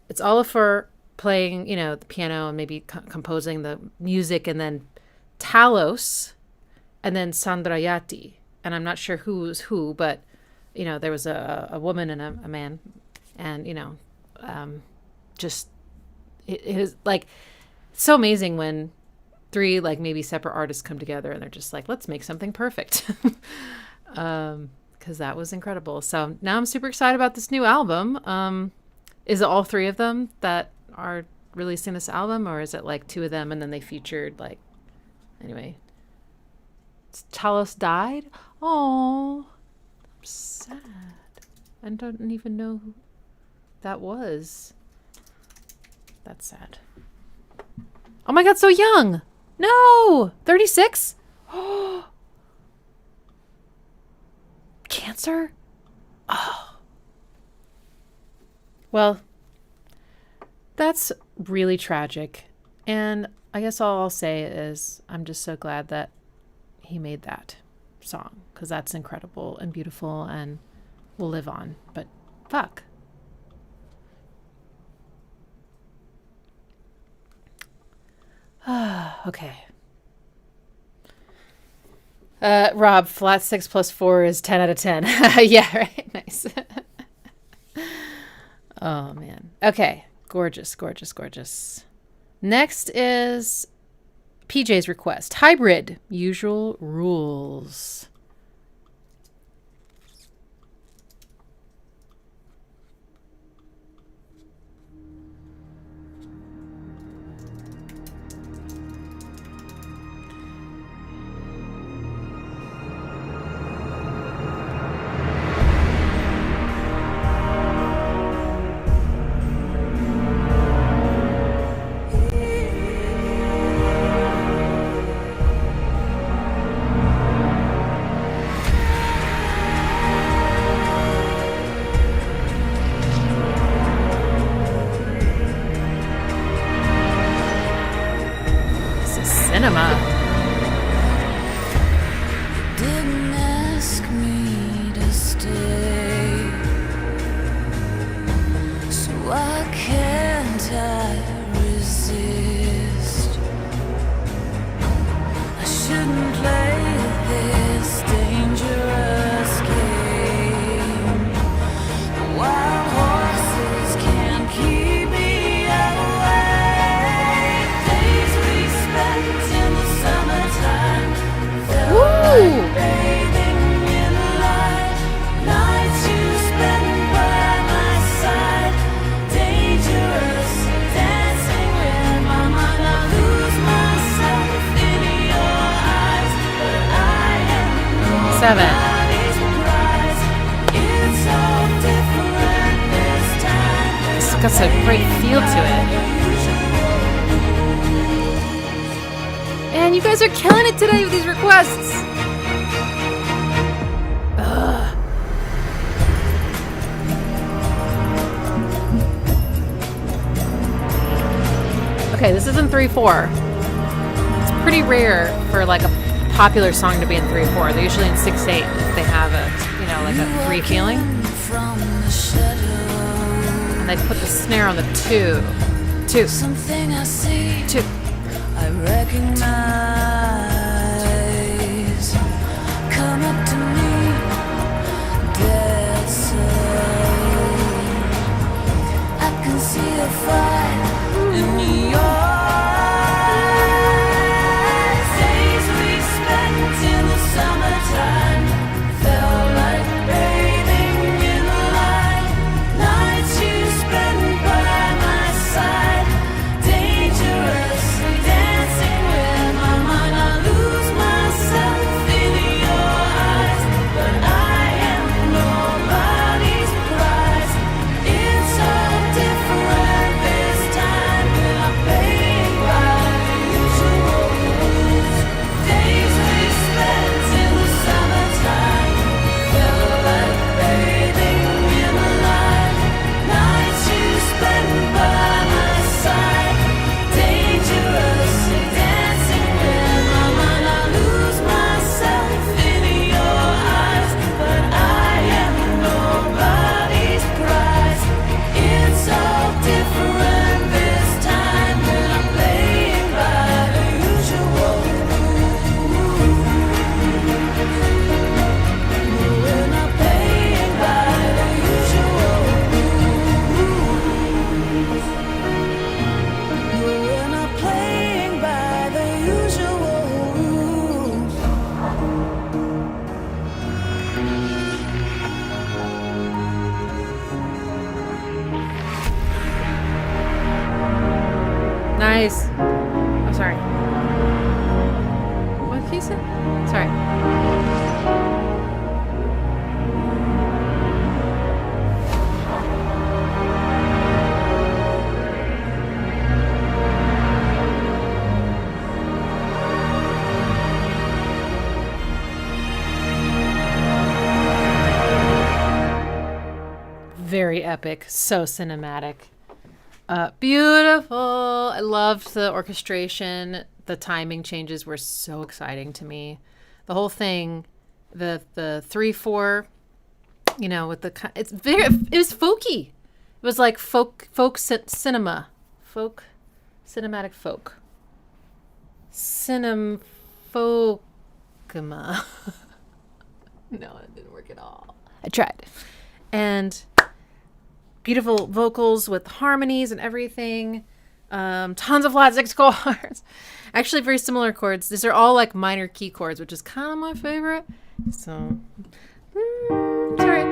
it's Ólafur playing, you know, the piano and maybe composing the music, and then Talos, and then Sandrayati. And I'm not sure who was who, but, you know, there was a woman and a man. And, you know, just, it is like so amazing when 3 like maybe separate artists come together and they're just like, let's make something perfect. Because that was incredible. So now I'm super excited about this new album. Is it all 3 of them that are releasing this album, or is it like 2 of them and then they featured like, anyway, Talos died? Oh, I'm sad. I don't even know who that was. That's sad. Oh my god, so young. No, 36. Oh, cancer. Oh, well, that's really tragic. And I guess all I'll say is I'm just so glad that he made that song, because that's incredible and beautiful and will live on. But fuck. Okay. Rob, flat 6 plus 4 is 10 out of 10. Yeah, right. Nice. Oh, man. Okay. Gorgeous, gorgeous, gorgeous. Next is PJ's request. Hybrid. Usual rules. Didn't ask me to stay, so why can't I resist? I shouldn't play this dangerous game. The wild horses can't keep me away. Days we spent in the summertime felt like bathing in light. Nights you spent by my side, dangerous, dancing with my mind. I lose myself in your eyes, but I am 7. It's got such a great feel to it. And you guys are killing it today with these requests. Ugh. Okay, this is in 3/4. It's pretty rare for like a popular song to be in 3/4. They're usually in 6/8 if they have a, you know, like a 3 feeling. And they put the snare on the 2. 2. Something I see, 2. I recognize. Come up to me, dead side. I can see a fire in your eyes. Days we spent in the summertime felt like bathing in the light. Nights you spent by my side, dangerously dancing with my mind. I lose myself in your eyes, but I am nobody's prize. It's all different this time, and I'm paying by the usual rules. Days we spent in the summertime felt like bathing in the light. Nights you spent by my side, dangerously dancing with my mind. I lose myself in your eyes, but I am nobody's prize. It's all different this time, and I'm playing by the usual rules. We're not playing by the usual rules. We're not playing by the usual rules. Nice. Oh, sorry. What did he say? Sorry. Very epic. So cinematic. Beautiful. I loved the orchestration. The timing changes were so exciting to me. The whole thing, the 3/4, you know, with the it was folky. It was like cinema, cinematic folk, folkama. No, it didn't work at all. I tried, and beautiful vocals with harmonies and everything. Tons of flat 6 chords. Actually, very similar chords. These are all like minor key chords, which is kind of my favorite. So, it's all right.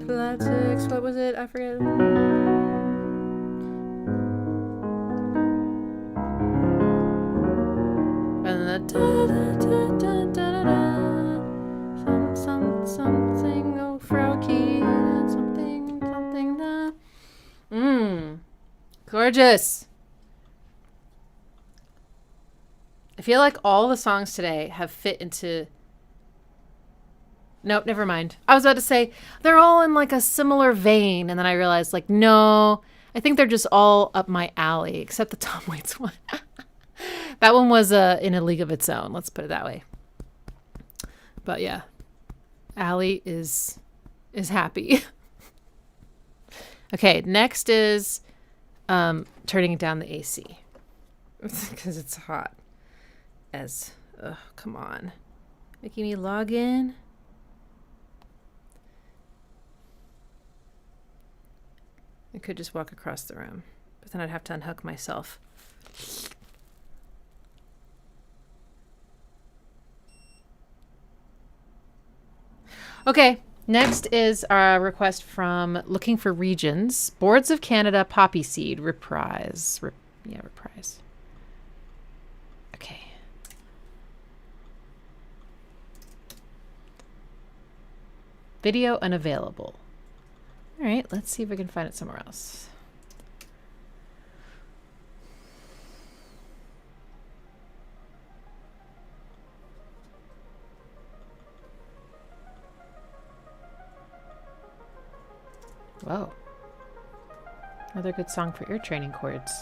Flat 6, what was it? I forget. And the something, oh, Frauke, something, gorgeous. I feel like all the songs today have fit into. Nope, never mind. I was about to say they're all in like a similar vein, and then I realized like no, I think they're just all up my alley, except the Tom Waits one. That one was in a league of its own. Let's put it that way. But yeah, Alee is happy. Okay, next is turning down the AC because it's hot as. Come on, making me log in. I could just walk across the room, but then I'd have to unhook myself. Okay, Next is a request from Looking for Regions. Boards of Canada Poppy Seed Reprise. Reprise. Okay. Video unavailable. All right, let's see if we can find it somewhere else. Whoa. Another good song for ear training chords.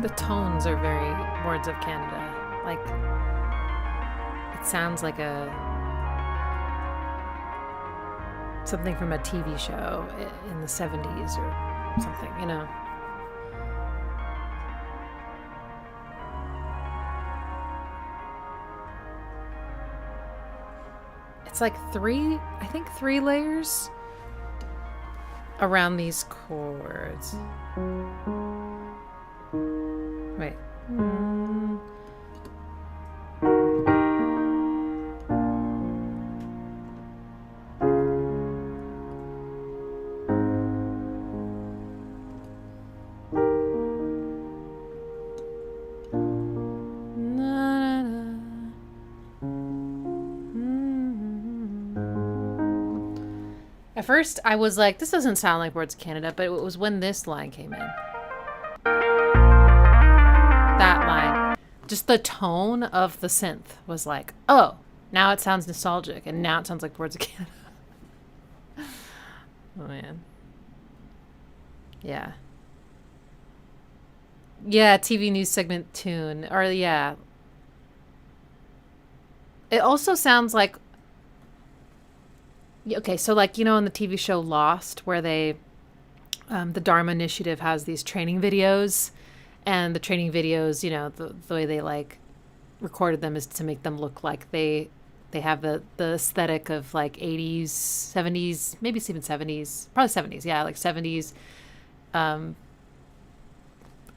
The tones are very Boards of Canada. Like, it sounds like something from a TV show in the 70s or something, you know. It's like three layers around these chords. Wait. At first, I was like, this doesn't sound like Boards of Canada, but it was when this line came in. That line. Just the tone of the synth was like, oh, now it sounds nostalgic, and now it sounds like Boards of Canada. Oh, man. Yeah. Yeah, TV news segment tune. Or, yeah. It also sounds like... Okay, so like, you know, in the TV show Lost, where they... the Dharma Initiative has these training videos, and the training videos, you know, the way they, like, recorded them is to make them look like they have the aesthetic of, like, 80s, 70s, maybe it's even 70s, probably 70s, yeah, like 70s, I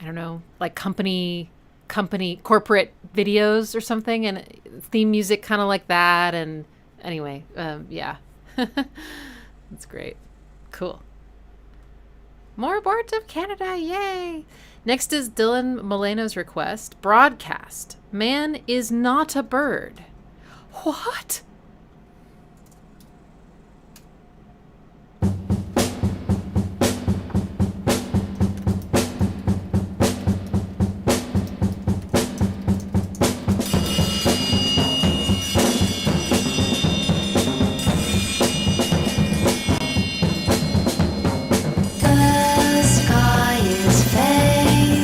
don't know, like company corporate videos or something, and theme music kind of like that, and anyway, yeah. That's great. Cool. More Boards of Canada, yay! Next is Dylan Moleno's request. Broadcast. Man is not a bird. What? The sky is fading.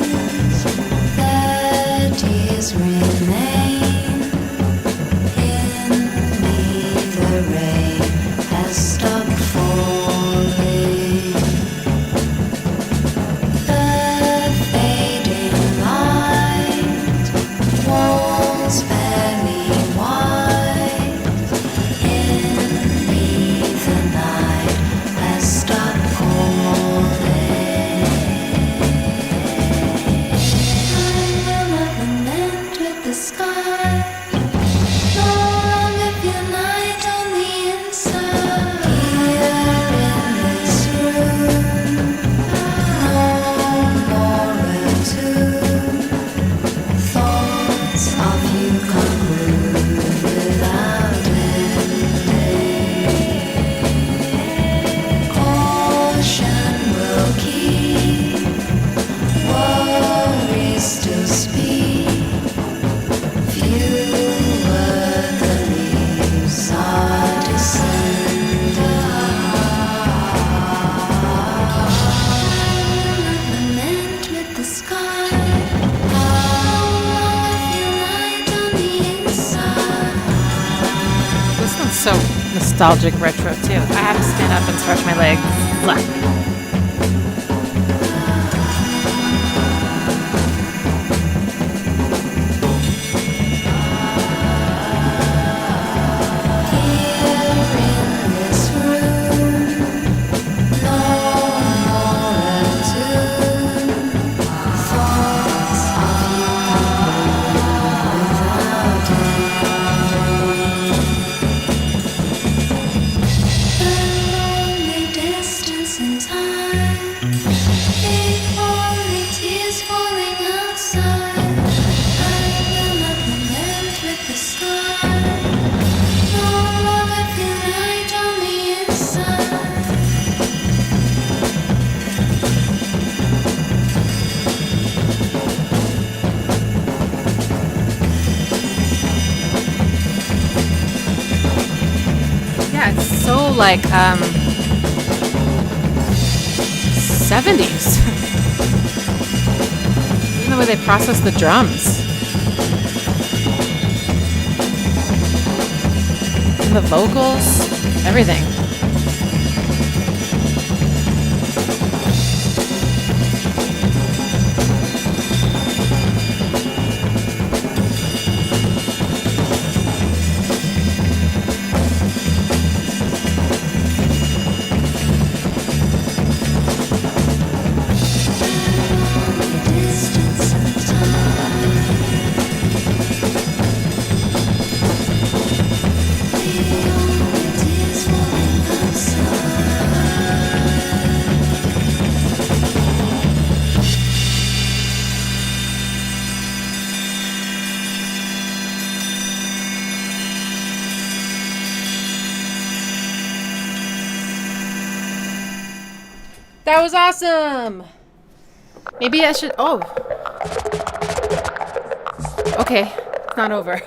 So nostalgic retro too. I have to stand up and stretch my legs. Blah. Like 70s. Even the way they process the drums and the vocals, everything. That was awesome. Maybe I should. Oh. Okay. It's not over.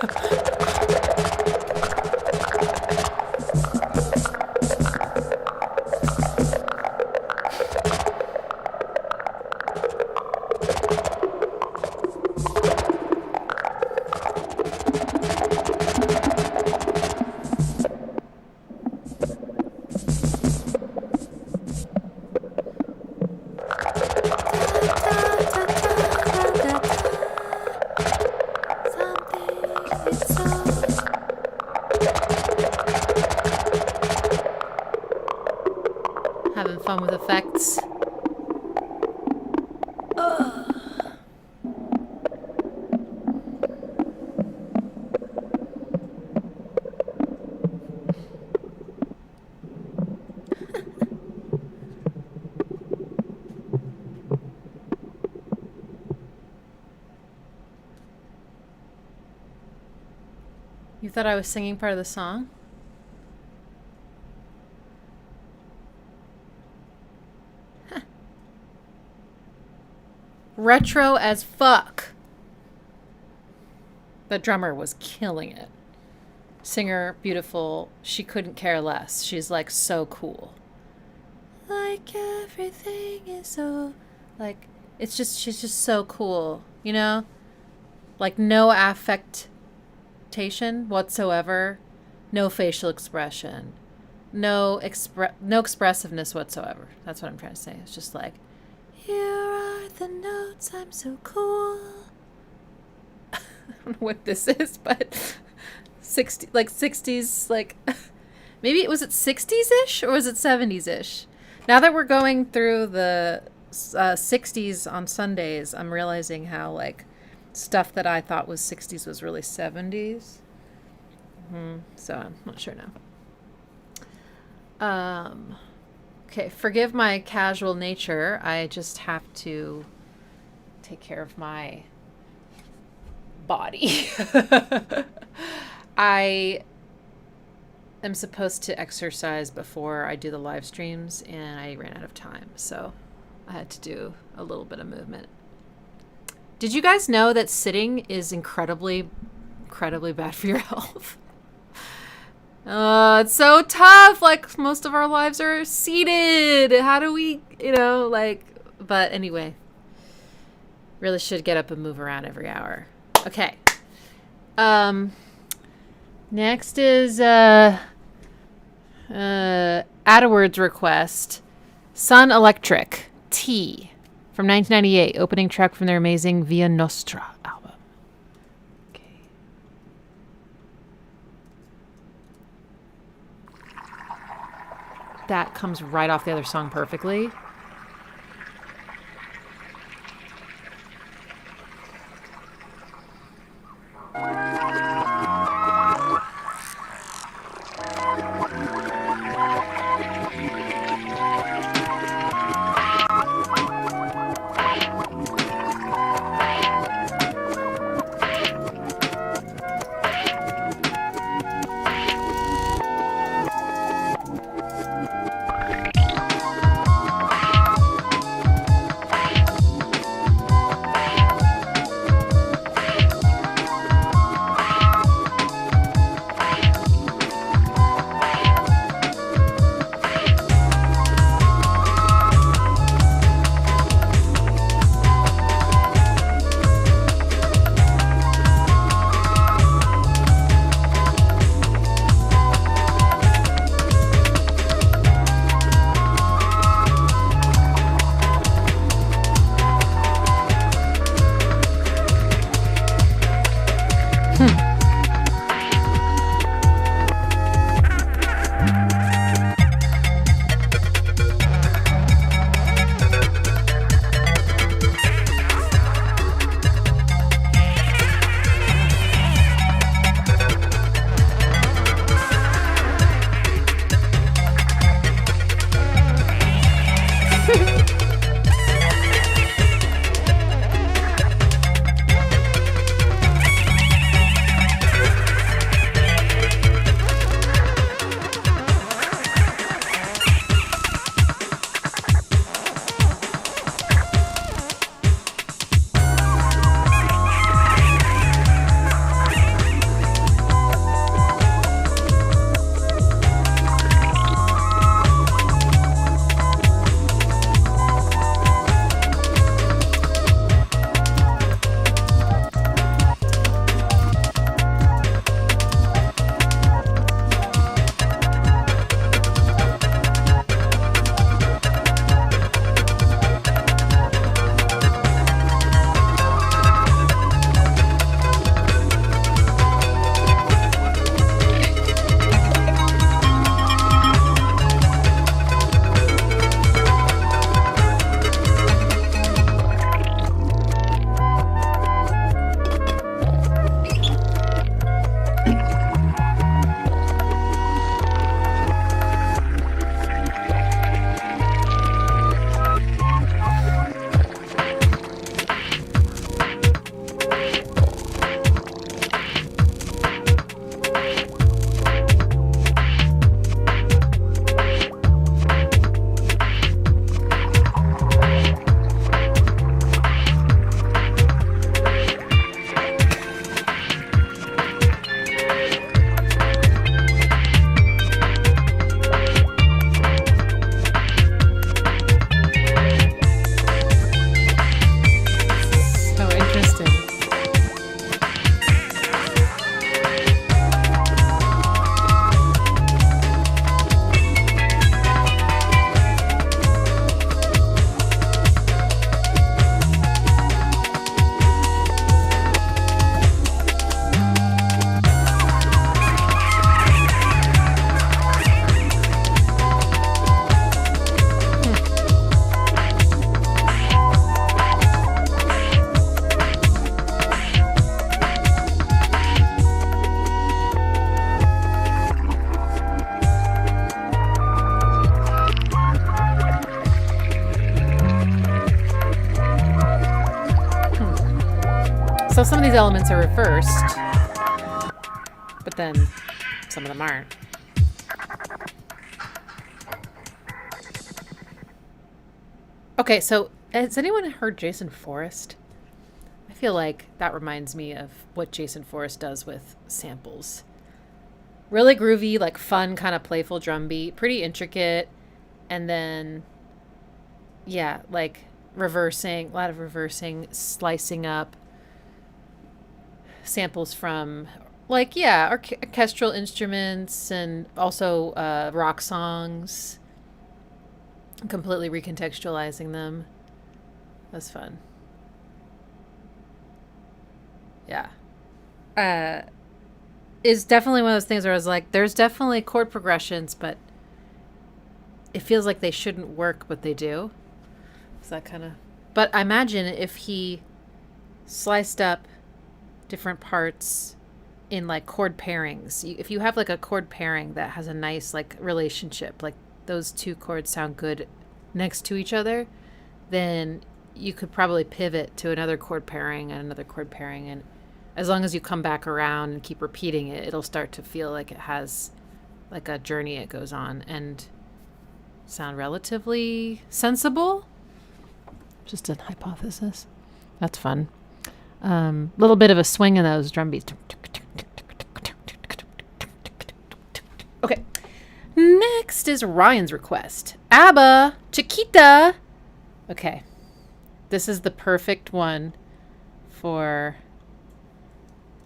Having fun with effects. You thought I was singing part of the song? Retro as fuck. The drummer was killing it. Singer, beautiful. She couldn't care less. She's like so cool. Like everything is so like it's just she's just so cool, you know? Like no affectation whatsoever, no facial expression, no expressiveness whatsoever. That's what I'm trying to say. It's just like, here are the notes, I'm so cool. I don't know what this is, but 60s, like maybe it was it 60s-ish or was it 70s-ish? Now that we're going through the 60s on Sundays, I'm realizing how like stuff that I thought was 60s was really 70s. So I'm not sure now. Okay, forgive my casual nature. I just have to take care of my body. I am supposed to exercise before I do the live streams, and I ran out of time, so I had to do a little bit of movement. Did you guys know that sitting is incredibly bad for your health? It's so tough. Like, most of our lives are seated. How do we, but anyway, really should get up and move around every hour. Okay. Next is AdWords request. Sun Electric T from 1998, opening track from their amazing Via Nostra album. Okay. That comes right off the other song perfectly. So some of these elements are reversed, but then some of them aren't. Okay, so has anyone heard Jason Forrest? I feel like that reminds me of what Jason Forrest does with samples. Really groovy, like fun, kind of playful drum beat, pretty intricate, and then, yeah, like reversing, a lot of reversing, slicing up samples from, like, yeah, orchestral instruments and also rock songs, completely recontextualizing them. That's fun. Yeah. Is definitely one of those things where I was like, there's definitely chord progressions, but it feels like they shouldn't work, but they do. Is that kind of... But I imagine if he sliced up different parts in like chord pairings, if you have like a chord pairing that has a nice like relationship, like those two chords sound good next to each other, then you could probably pivot to another chord pairing and another chord pairing, and as long as you come back around and keep repeating it, it'll start to feel like it has like a journey it goes on and sound relatively sensible. Just a hypothesis. That's fun. Little bit of a swing in those drum beats. Okay. Next is Ryan's request. ABBA, Chiquitita. Okay. This is the perfect one for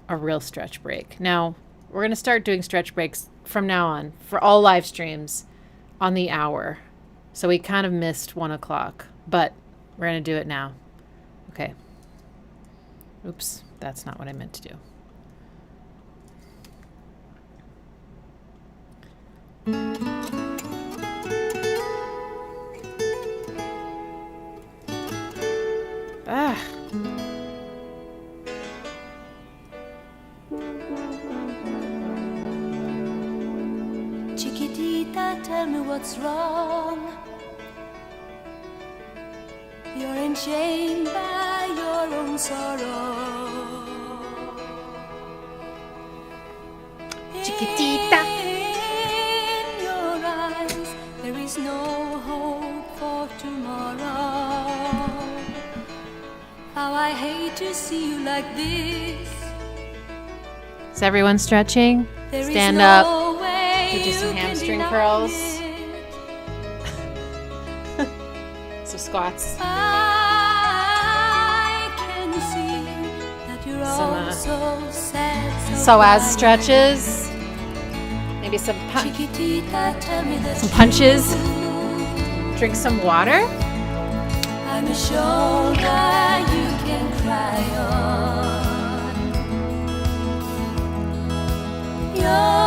a real stretch break. Now, we're going to start doing stretch breaks from now on for all live streams on the hour. So we kind of missed 1 o'clock, but we're going to do it now. Okay. Oops, that's not what I meant to do. Ah. Chiquitita, tell me what's wrong. You're enchained by your own sorrow. Chiquitita. In your eyes, there is no hope for tomorrow. How I hate to see you like this. Is everyone stretching? There Stand is up. no way We do some you can hamstring deny curls. it. So squats. I can see that you're Some, all so sad, Psoas stretches. Maybe some Chiquitita, tell me the some punches. truth. Drink some water. I'm a shoulder you can cry on. Your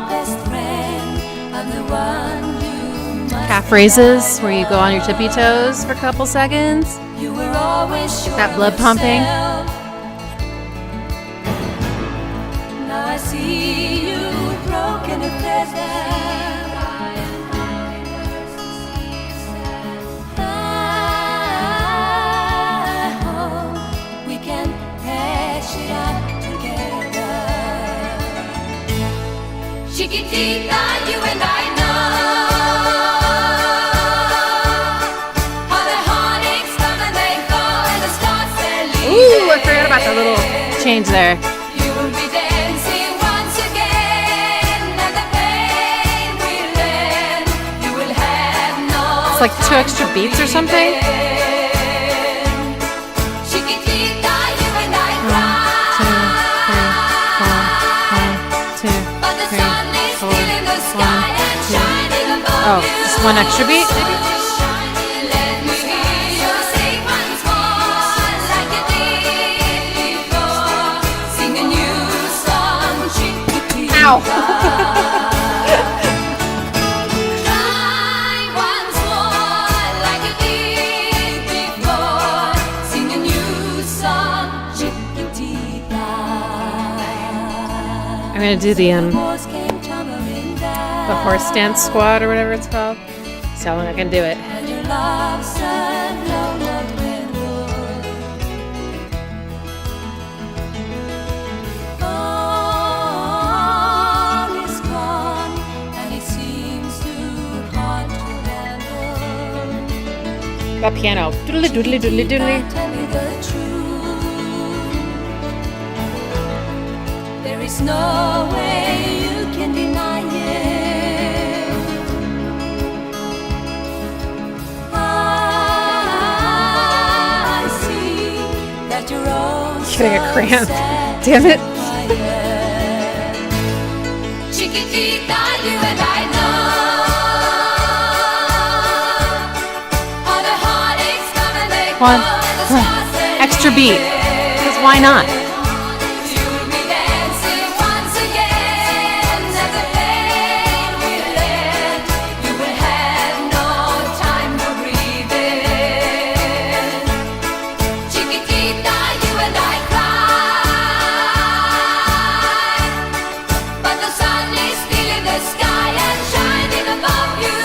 best friend, I'm the one you must Calf raises where you go on your tippy toes for a couple seconds. You were always Get that blood pumping. Now I see you broken and pleasant. I hope we can hash it out together. Chiquitita, you and I know how the heartaches come and they go and the stars they leave. Ooh, I forgot about the little change there. You will be dancing once again, and the pain will end. You will have no It's like 2 extra beats or something. Chiquitita, you and I cry. 2, 3, 4, 1, 2, But the 3, sun is 4, still in the sky and 1, 2. shining above Oh, you. just 1 extra beat. Let me hear you sing once more like you did before. Sing a new song, Chiquitita. Ow. Try once more like you did before. Sing a new song, Chiquitita. I'm gonna do the Horse came tumbling down. horse stance squat or whatever it's called. So I can do it. And your love sun no longer endure. That piano. Doodly doodly doodly doodly. Tell you the truth. There is no way you can deny it. I see that you're all Getting a so cramp. sad Damn it. and quiet. Chiquitita, you and I know all the heartaches come and they go, One. and the stars say Extra beat. Because why not? you'll be dancing once again, and the pain will end. You will have no time for breathing. Chiquitita, you and I cry, but the sun is still in the sky and shining above you.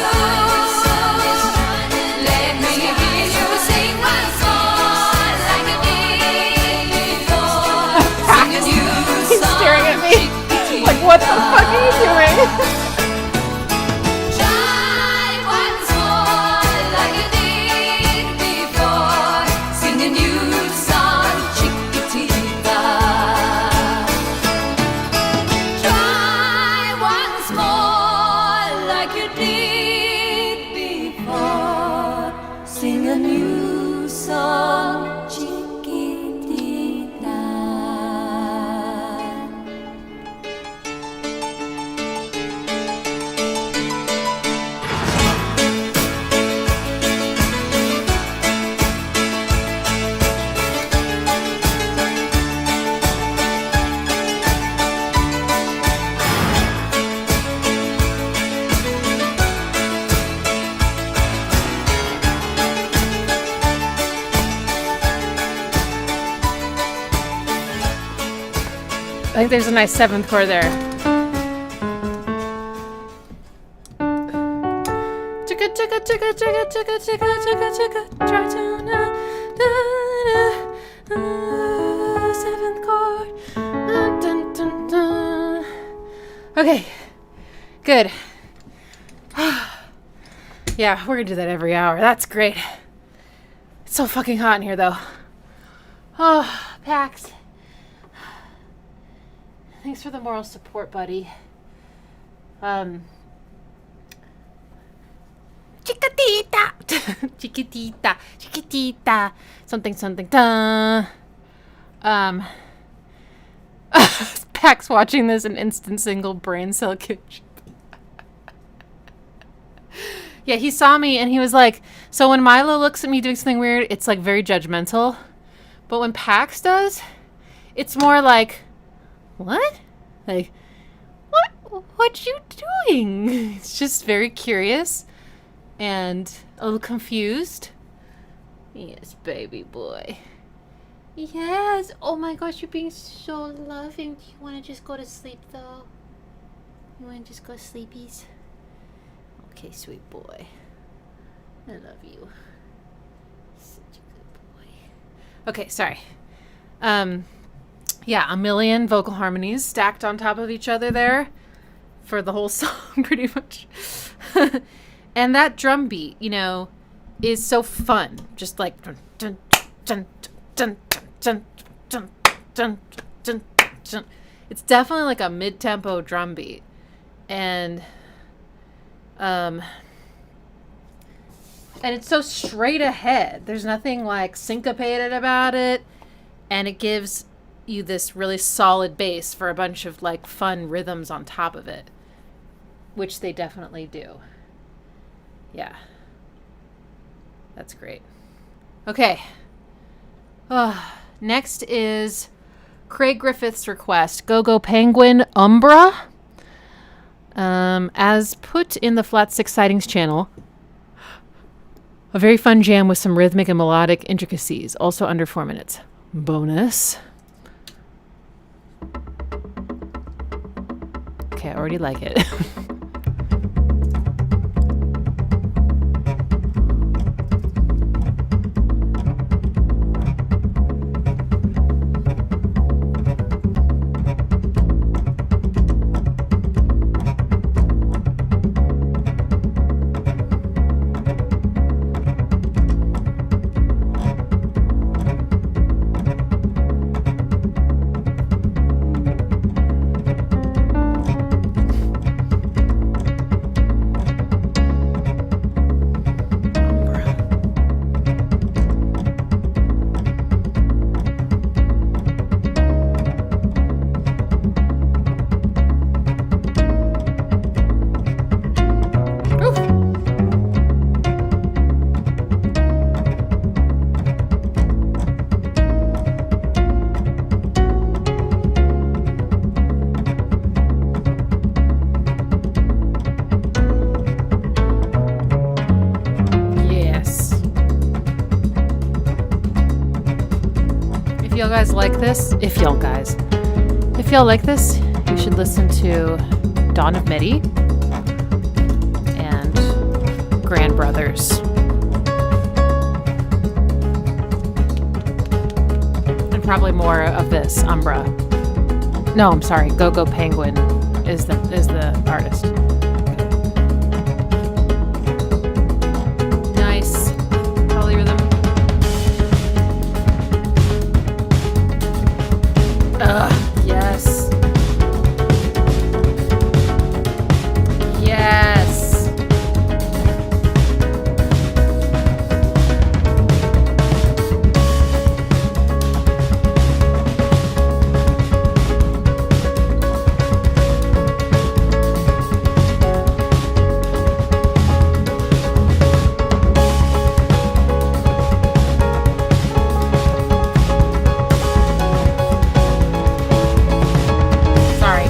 Let me hear you sing once more like you did before. Sing a new He's song, staring at me. Chiquitita. Like, what the fuck are you doing? Try once more like you did before. Sing a new song, Chiquitita. Try once more like you did before. Sing a new song, Chiquitita. I think there's a nice seventh chord there. Chicka chicka chicka chicka chicka chicka chicka chicka. Try to seventh chord. Dun, dun, dun. Okay, good. Yeah, we're gonna do that every hour. That's great. It's so fucking hot in here, though. Oh, Pax. Thanks for the moral support, buddy. Chiquitita, chiquitita, chiquitita, something, something, da. Pax watching this, an instant single brain cell kitchen. Yeah, he saw me and he was like, so when Milo looks at me doing something weird, it's like very judgmental. But when Pax does, it's more like, what? Like, what you doing? It's just very curious and a little confused. Yes, baby boy. Yes. Oh my gosh, you're being so loving. Do you want to just go to sleep though? You want to just go to sleepies? Okay, sweet boy. I love you. Such a good boy. Okay, sorry. Yeah, a million vocal harmonies stacked on top of each other there for the whole song, pretty much. And that drum beat, you know, is so fun. Just like dun, dun, dun, dun, dun, dun, dun, dun, dun. It's definitely like a mid-tempo drum beat. And it's so straight ahead. There's nothing like syncopated about it, and it gives you this really solid bass for a bunch of like fun rhythms on top of it, which they definitely do. Yeah, that's great. Okay, next is Craig Griffith's request, GoGo Penguin Umbra. As put in the Flat 6 Sightings channel, a very fun jam with some rhythmic and melodic intricacies, also under 4 minutes. Bonus. Okay, I already like it. y'all guys like this, if y'all like this, you should listen to Dawn of Midi and Grand Brothers. And probably more of this, Umbra. No, I'm sorry, GoGo Penguin is the artist. Nice polyrhythm. Yes. Yes. Sorry.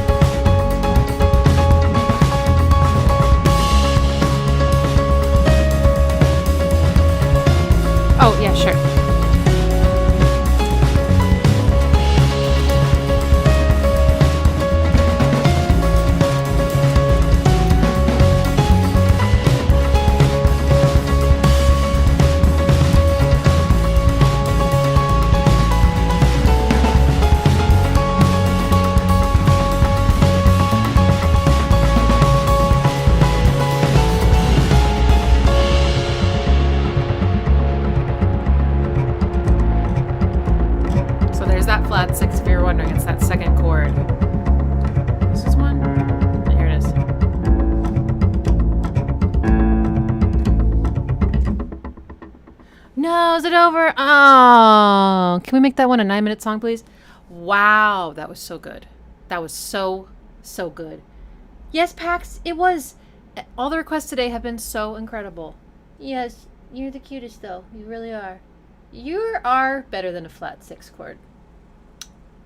Oh, yeah, sure. So there's that flat six if you're wondering. It's that second chord. This is one. Here it is. No, is it over? Oh, can we make that one a 9-minute song, please? Wow, that was so good. That was so good. Yes, Pax, it was. All the requests today have been so incredible. Yes, you're the cutest, though. You really are. You are better than a flat six chord.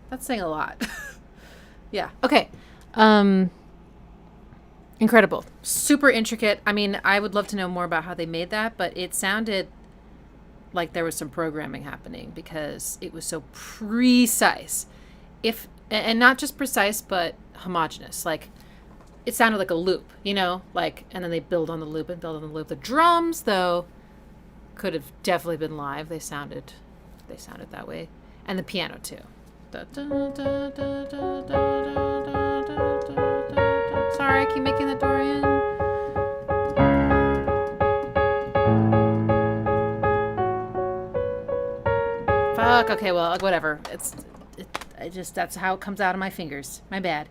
That's saying a lot. Yeah. Okay. Incredible. Super intricate. I mean, I would love to know more about how they made that, but it sounded like there was some programming happening because it was so precise. And not just precise, but homogeneous. Like, it sounded like a loop, you know? Like, and then they build on the loop and build on the loop. The drums, though, could have definitely been live. They sounded that way. And the piano, too. Da, da, da, da, da, da, da, da, da, da. Sorry, I keep making the door in. Fuck. Okay, well, whatever. That's how it comes out of my fingers. My bad.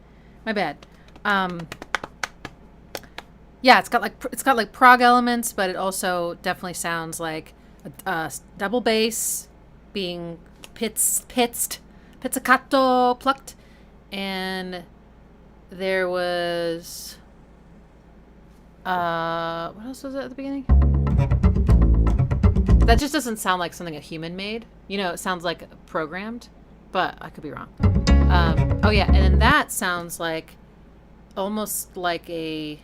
Yeah, it's got like prog elements, but it also definitely sounds like a double bass being pizzicato plucked, and there was what else was it at the beginning? That just doesn't sound like something a human made. You know, it sounds like programmed, but I could be wrong. Oh yeah, and then that sounds like almost like a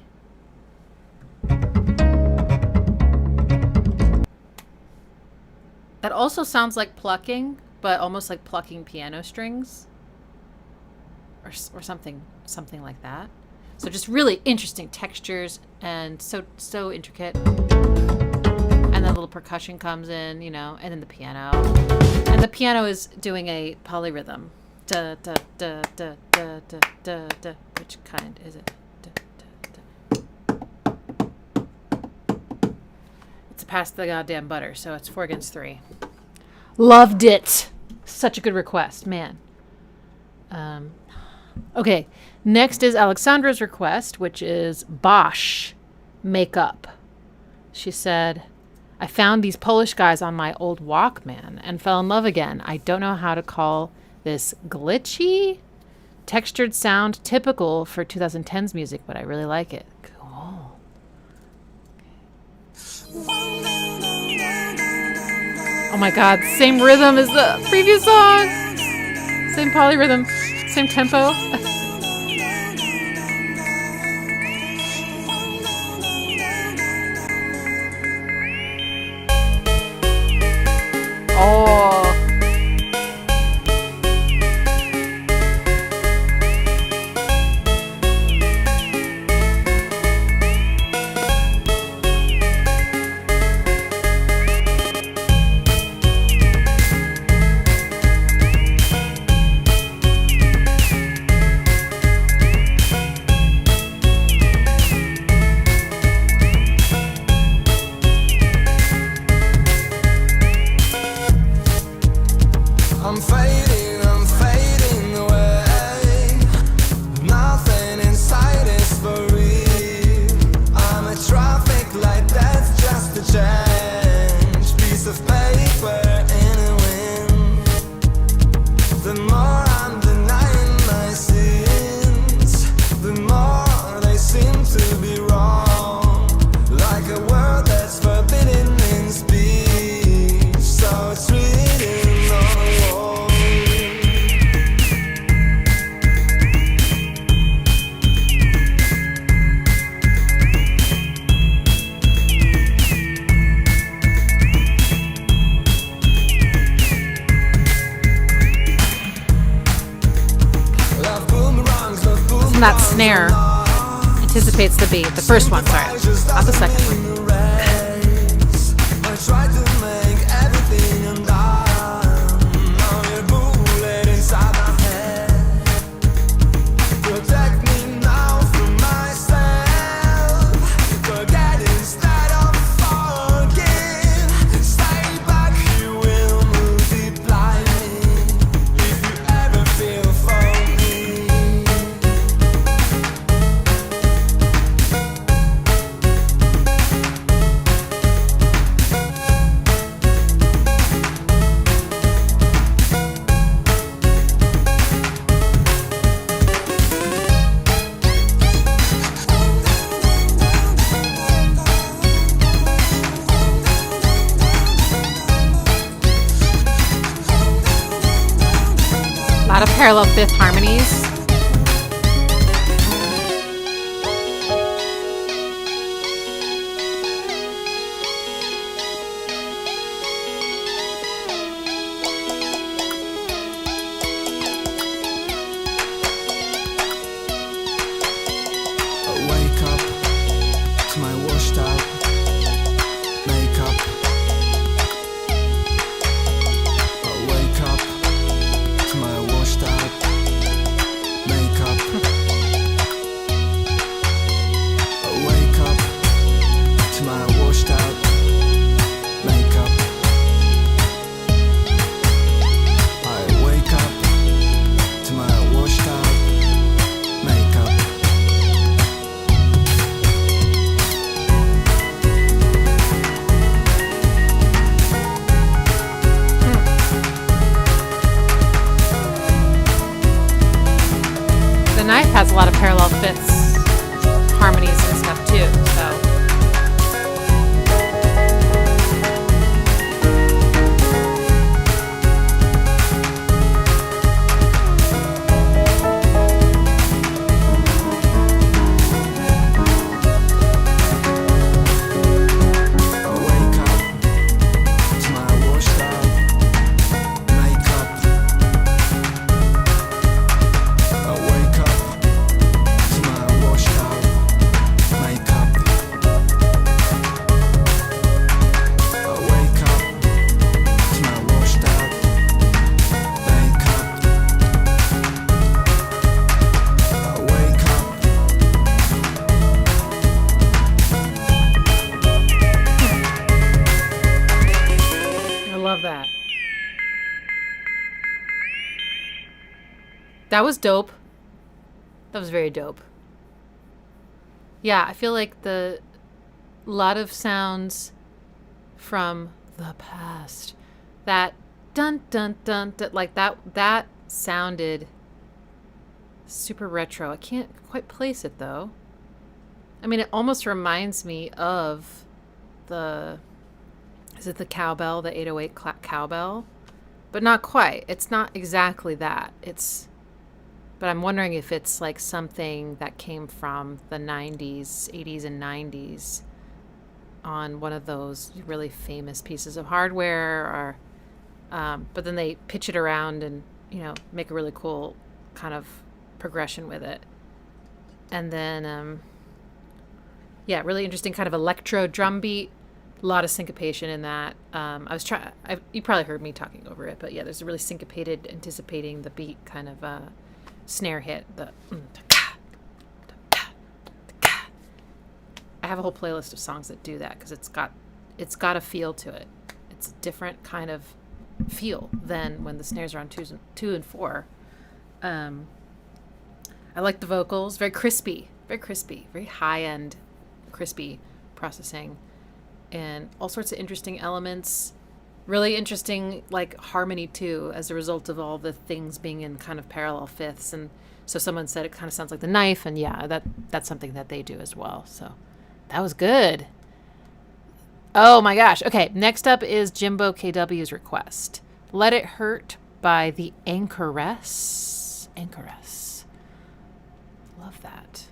that also sounds like plucking, but almost like plucking piano strings or something like that. So just really interesting textures and so intricate. And then a little percussion comes in, you know, and then the piano. And the piano is doing a polyrhythm. Da da da da da da da da. Which kind is it? Da, da, da. It's past the goddamn butter, so it's 4 against 3. Loved it. Such a good request, man. Okay, next is Alexandra's request, which is Baasch Makeup. She said, I found these Polish guys on my old Walkman and fell in love again. I don't know how to call this glitchy, textured sound typical for 2010s music, but I really like it. Cool. Oh my god, same rhythm as the previous song. Same polyrhythm, same tempo. Oh. Listen to that snare. Anticipates the beat. The first one, sorry. Not the second one. I tried to make everything undone. Now you're bullet inside my head. Protect me now from myself. Forget instead of forgive. Stay back, you will multiply me. If you ever feel for me. A lot of parallel fifth harmonies. I wake up to my washed out makeup. I wake up to my washed out makeup. I wake up to my washed out makeup. I wake up to my washed out makeup. The knife has a lot of parallel fifths, harmonies and stuff too, so. I wake up to my washed out makeup. I wake up to my washed out makeup. I wake up to my washed out makeup. I wake up. I love that. That was dope. That was very dope. Yeah, I feel like the lot of sounds from the past, that dun dun dun, dun like that sounded super retro. I can't quite place it though. I mean, it almost reminds me of the, is it the cowbell, the 808 cowbell? But not quite. It's not exactly that. But I'm wondering if it's like something that came from the 90s, 80s and 90s on one of those really famous pieces of hardware, or but then they pitch it around and, you know, make a really cool kind of progression with it. And then, yeah, really interesting kind of electro drum beat. A lot of syncopation in that. You probably heard me talking over it, but yeah, there's a really syncopated, anticipating the beat kind of snare hit. I have a whole playlist of songs that do that because it's got a feel to it. It's a different kind of feel than when the snares are on 2 and 4. I like the vocals, very crispy, very high end, crispy processing. And all sorts of interesting elements, really interesting like harmony too, as a result of all the things being in kind of parallel fifths. And so someone said it kind of sounds like the knife, and yeah, that's something that they do as well. So that was good. Oh my gosh. Okay, next up is Jimbo KW's request, Let It Hurt by the Anchoress. Love that.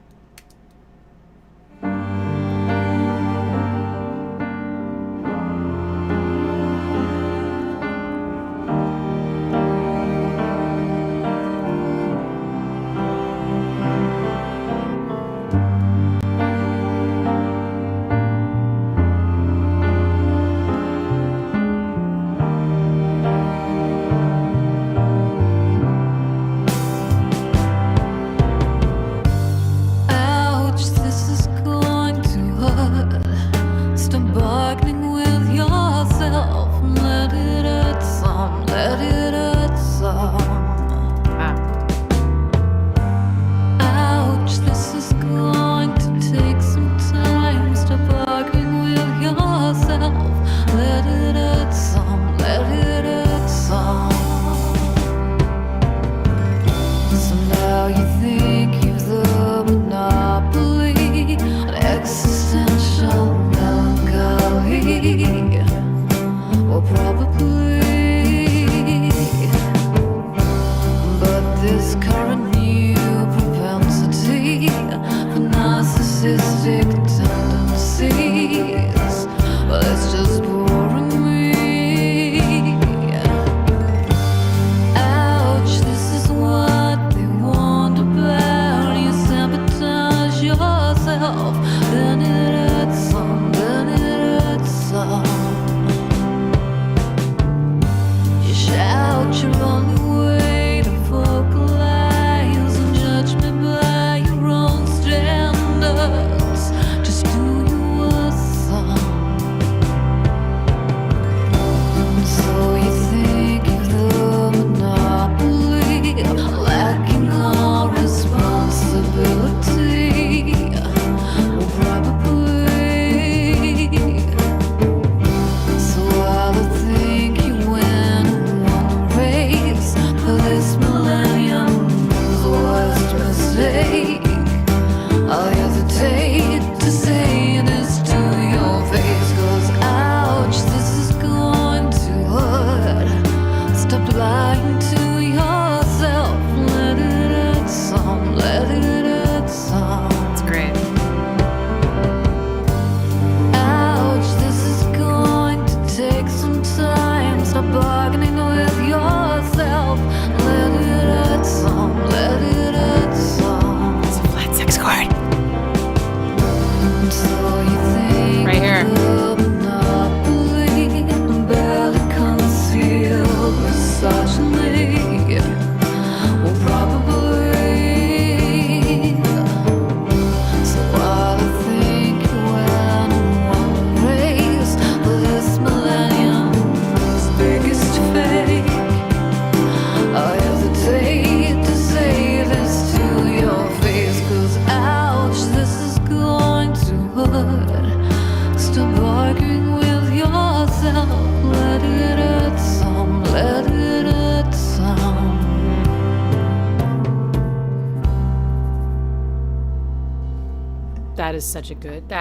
That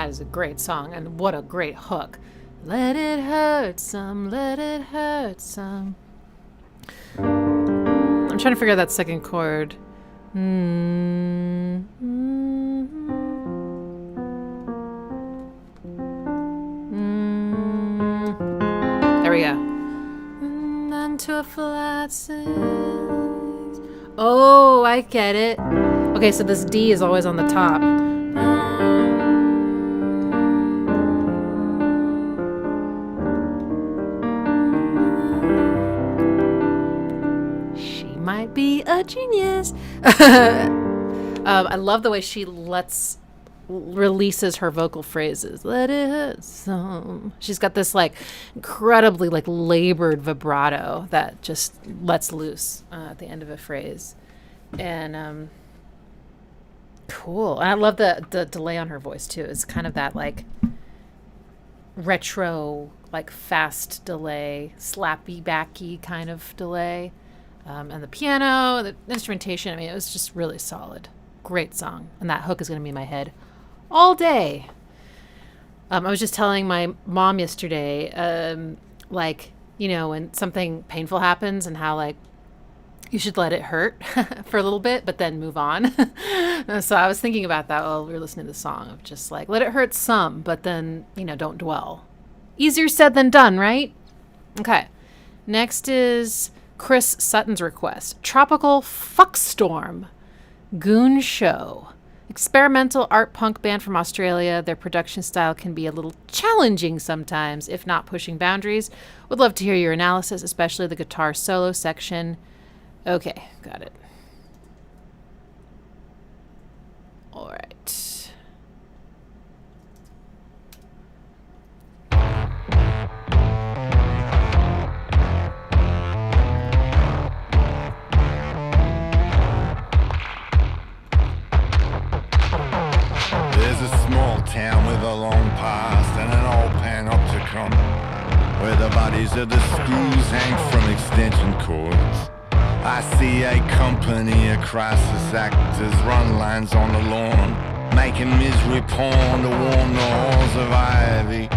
is a great song, and what a great hook. Let it hurt some, let it hurt some. I'm trying to figure out that second chord. There we go. Then to a flat six. Oh, I get it. Okay, so this D is always on the top. She might be a genius. I love the way she releases her vocal phrases. Let it hurt some. She's got this like incredibly like labored vibrato that just lets loose at the end of a phrase. And cool. And I love the delay on her voice too. It's kind of that like retro, like fast delay, slappy backy kind of delay. And the piano, the instrumentation, I mean, it was just really solid. Great song. And that hook is going to be in my head all day. I was just telling my mom yesterday, like, you know, when something painful happens and how, like, you should let it hurt for a little bit, but then move on. So I was thinking about that while we were listening to the song, of just like, let it hurt some, but then, you know, don't dwell. Easier said than done, right? Okay. Next is Chris Sutton's request. Tropical Fuckstorm. Goon Show. Experimental art punk band from Australia. Their production style can be a little challenging sometimes, if not pushing boundaries. Would love to hear your analysis, especially the guitar solo section. Okay, got it. All right. There's a small town with a long past and an old panopticon, where the bodies of the screws hang from extension cords. I see a company of crisis actors run lines on the lawn, making misery porn to warm the halls of ivy.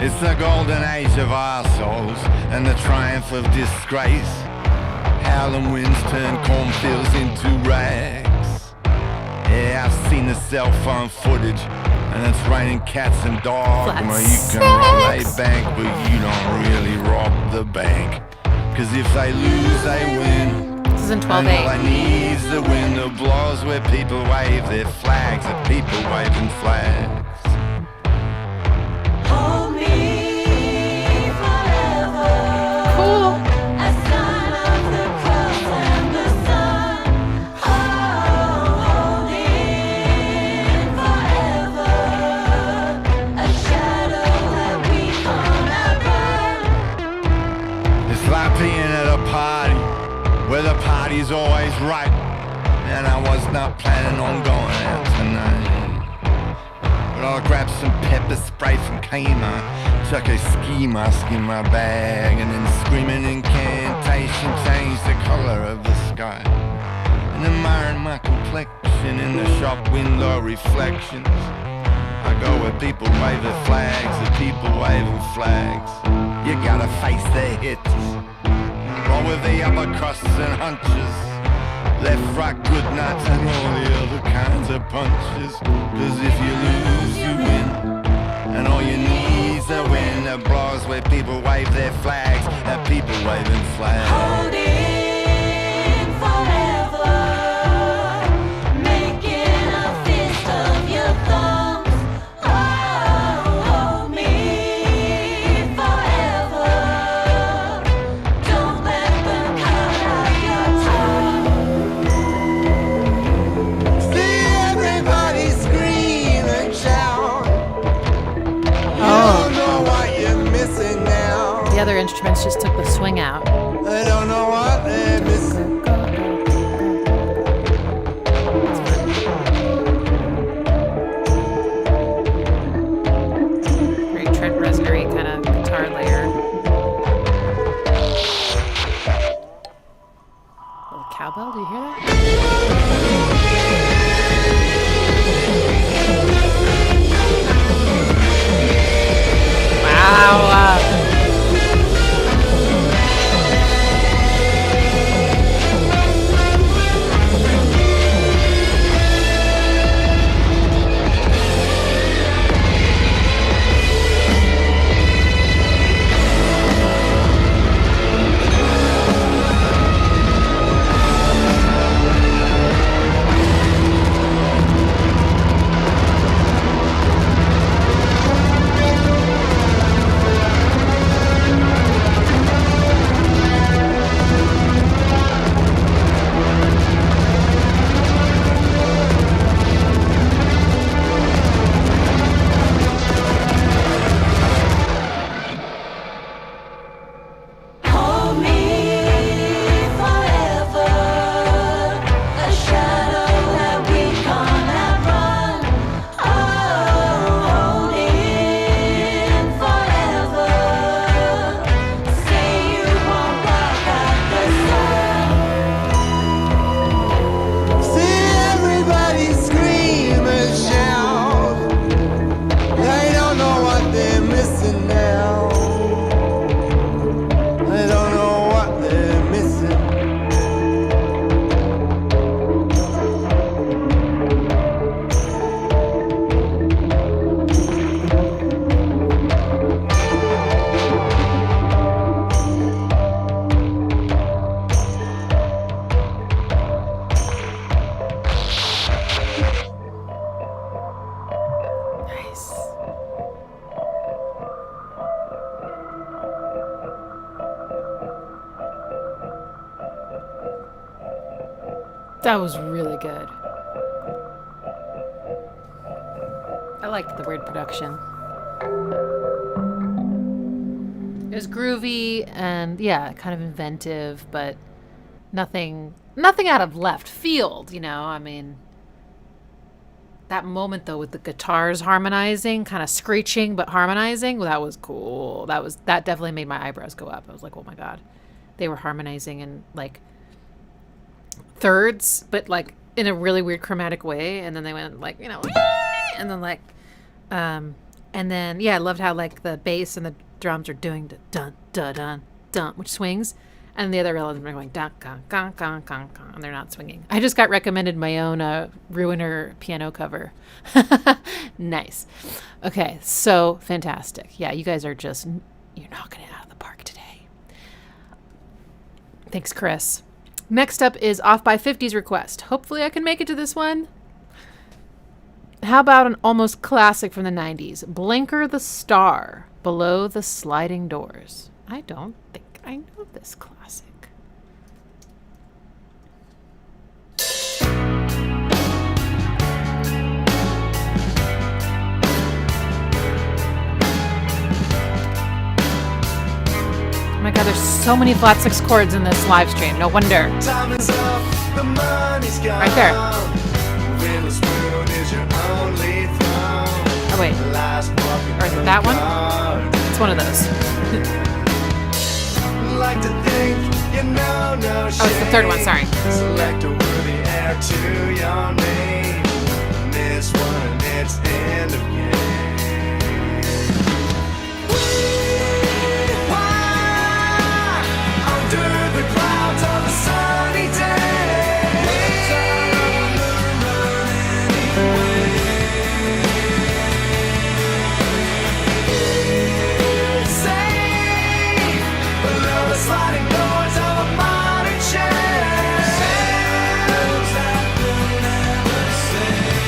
It's the golden age of arseholes and the triumph of disgrace. Howling winds turn cornfields into rags. Yeah, I've seen the cell phone footage, and it's raining cats and dogs. Well, you can rob a bank, but you don't really rob the bank. Cause if they lose, they win. This is in And all 12-8. they need is the wind that blows where people wave their flags, and people waving flags. Hold me forever. Cool. A sign of the cross and the sun. Oh, holding forever. A shadow that we cannot burn. It's like being at a party where the party's always right, and I was not planning on going out tonight. But I'll grab some pepper spray from Kmart, chuck a ski mask in my bag, and then screaming incantation change the color of the sky. And admiring my complexion in the shop window reflections. I go where people wave their flags, the people waving flags. You gotta face their hits. Roll with the uppercuts and hunches. Left, right, good nights and all the other kinds of punches. Cause if you lose, you win. And all you need is the wind that blows where people wave their flags, and people waving flags. Holding forever. Making a fist of your thumbs. Oh, hold me forever. Don't let them cut out your tongue. See everybody scream and shout. You Oh. don't know what you're missing now. The other instruments just took the swing out. I don't know what they're missing. Very Trent Reznor-y kind of guitar layer. Little cowbell, do you hear that? Wow. Hold me forever, a shadow that we cannot run. Oh, holding forever. Say you won't walk out the sun. See everybody scream and shout. They don't know what they're missing now. They don't know what they're missing. Nice. That was really good. I liked the weird production. It was groovy and yeah, kind of inventive, but nothing out of left field, you know? I mean, that moment though with the guitars harmonizing, kind of screeching but harmonizing, that was cool. That definitely made my eyebrows go up. I was like, "Oh my god." They were harmonizing in like thirds, but like in a really weird chromatic way, and then they went like, you know, and then like and then yeah, I loved how like the bass and the drums are doing the dun dun dun dun, which swings, and the other elements are going dun dun dun dun dun dun, and they're not swinging. I just got recommended my own Ruiner piano cover. Nice. Okay, so fantastic. Yeah, you guys are just, you're knocking it out of the park today. Thanks, Chris. Next up is Off by 50's request. Hopefully I can make it to this one. How about an almost classic from the 90s? Blinker the Star, Below the Sliding Doors. I don't think I know this classic. Oh my god, there's so many flat six chords in this live stream. No wonder. Time is up, the money's gone. Right there. When the spoon is your only throne. Oh wait, Last walking or is it that one? card. It's one of those. Like to think you know no Oh, it's the third one, sorry. Select a worthy heir to your name. This one, it's end of game. Why? Under the clouds of a sunny day. Safe below the sliding doors of a modern chair. Sails that will never sail.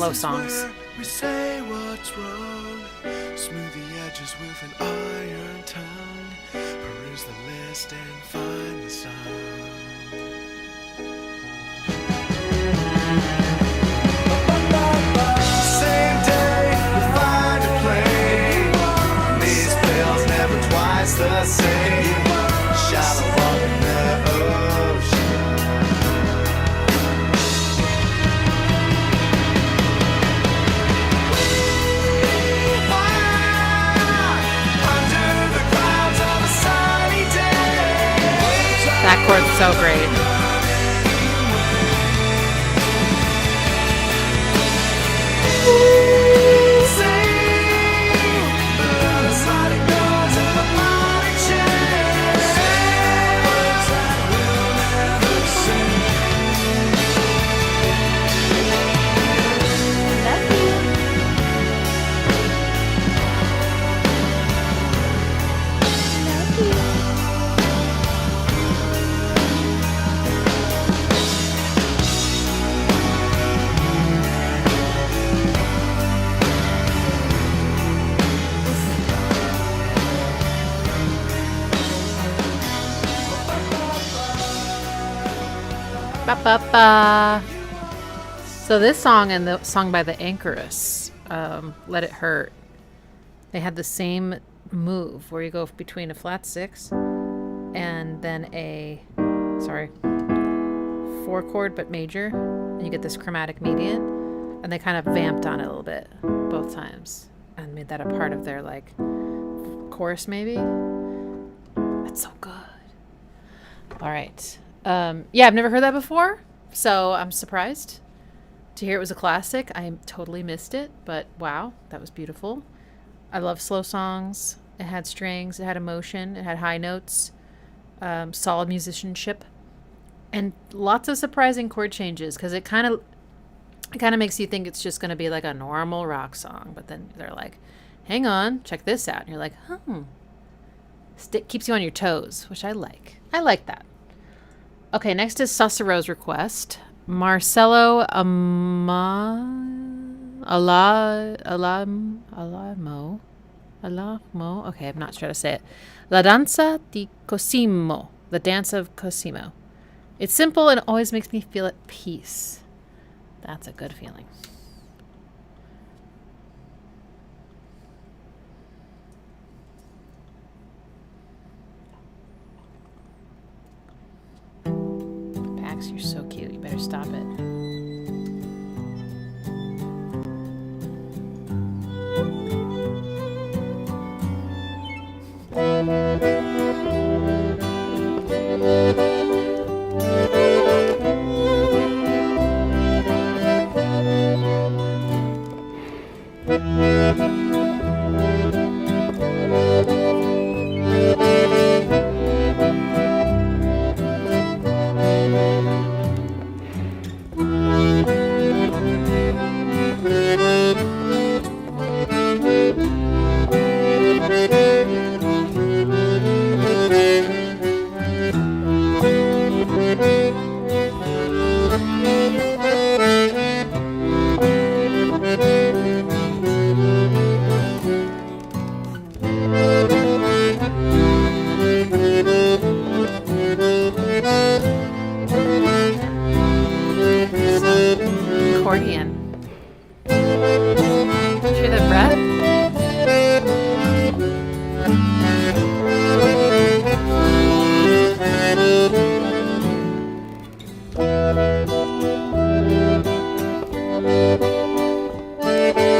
slow songs. We say what's wrong, smooth the edges with an iron tongue, peruse the list and find the song. Same day, we find a plane. These bills never twice the same. Shallow walk in the ocean. Under the clouds on a sunny day. That chord's so great. Ba, ba, ba. So this song and the song by the Anchoress, Let It Hurt, they had the same move where you go between a flat 6 and then a, 4 chord but major, and you get this chromatic median, and they kind of vamped on it a little bit both times and made that a part of their like chorus maybe. That's so good. All right. Yeah, I've never heard that before, so I'm surprised to hear it was a classic. I totally missed it, but wow, that was beautiful. I love slow songs. It had strings, it had emotion, it had high notes, solid musicianship, and lots of surprising chord changes because it kind of makes you think it's just going to be like a normal rock song, but then they're like, hang on, check this out. And you're like, keeps you on your toes, which I like. I like that. Okay, next is Susuro's request. Marcello Alajmo. Okay, I'm not sure how to say it. La Danza di Cosimo. The Dance of Cosimo. It's simple and always makes me feel at peace. That's a good feeling. Pax, you're so cute. You better stop it. Accordion. Hear the breath?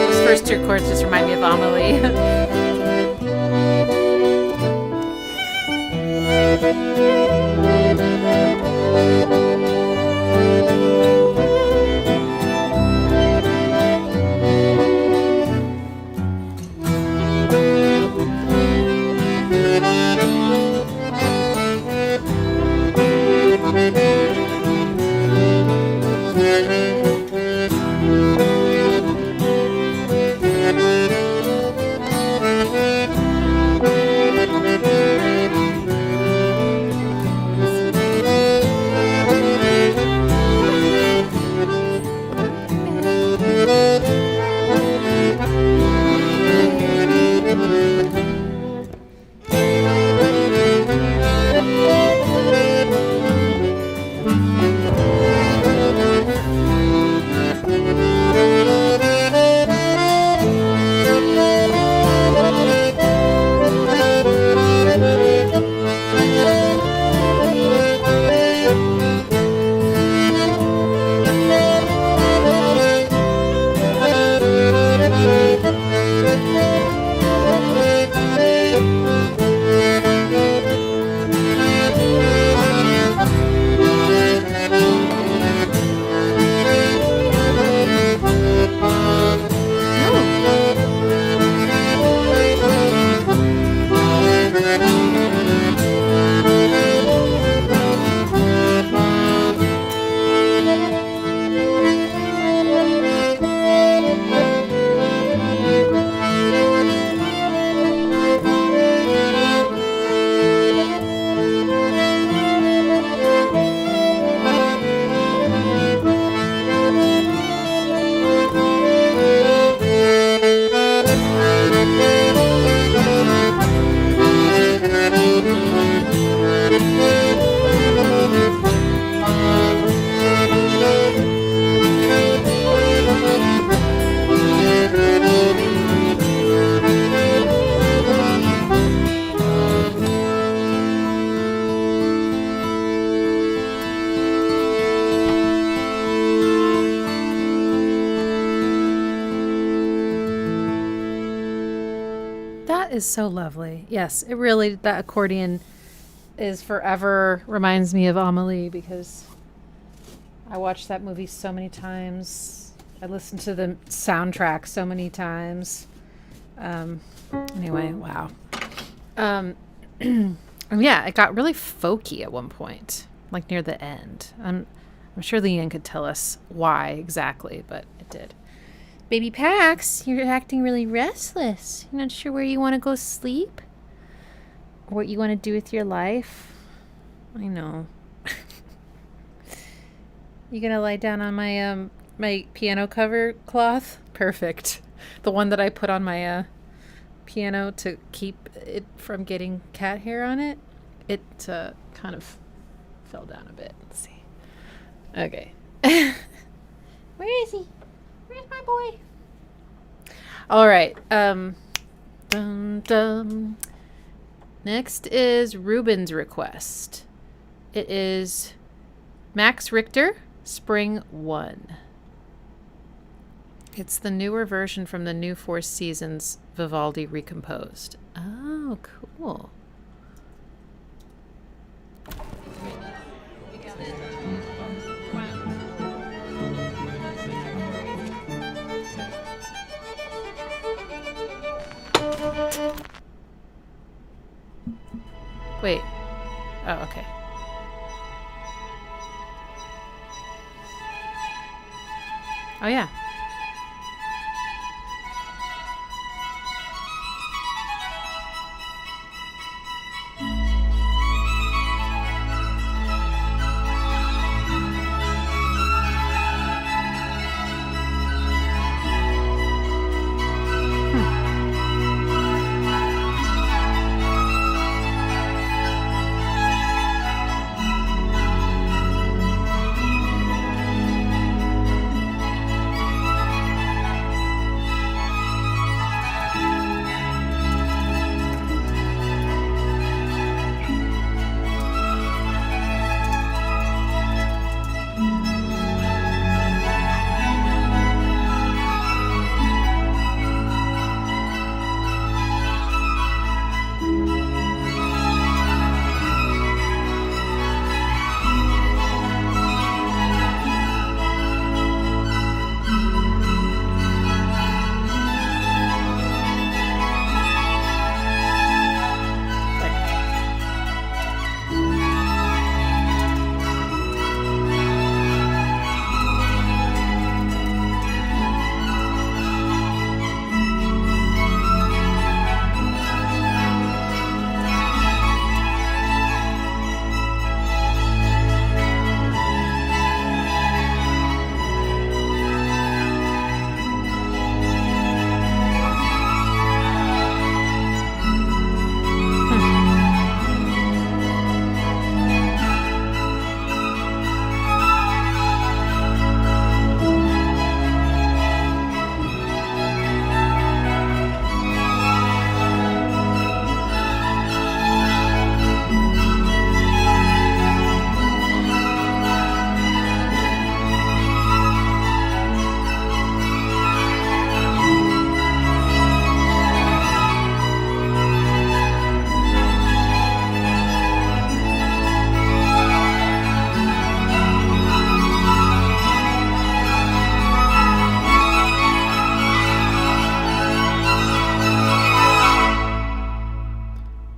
Those first two chords just remind me of Amelie. is so lovely. Yes, it really, that accordion is forever reminds me of Amelie because I watched that movie so many times. I listened to the soundtrack so many times. Anyway, wow. And yeah, it got really folky at one point, like near the end. I'm sure Leanne could tell us why exactly, but it did. Baby Pax, you're acting really restless. You're not sure where you want to go sleep? Or what you want to do with your life? I know. You gonna lie down on my my piano cover cloth? Perfect. The one that I put on my piano to keep it from getting cat hair on it. It kind of fell down a bit. Let's see. Okay. Where is he? Where's my boy? All right. Dum, dum. Next is Ruben's request. It is Max Richter, Spring 1. It's the newer version from the new Four Seasons Vivaldi recomposed. Oh, cool. Wait. Oh, okay. Oh, yeah.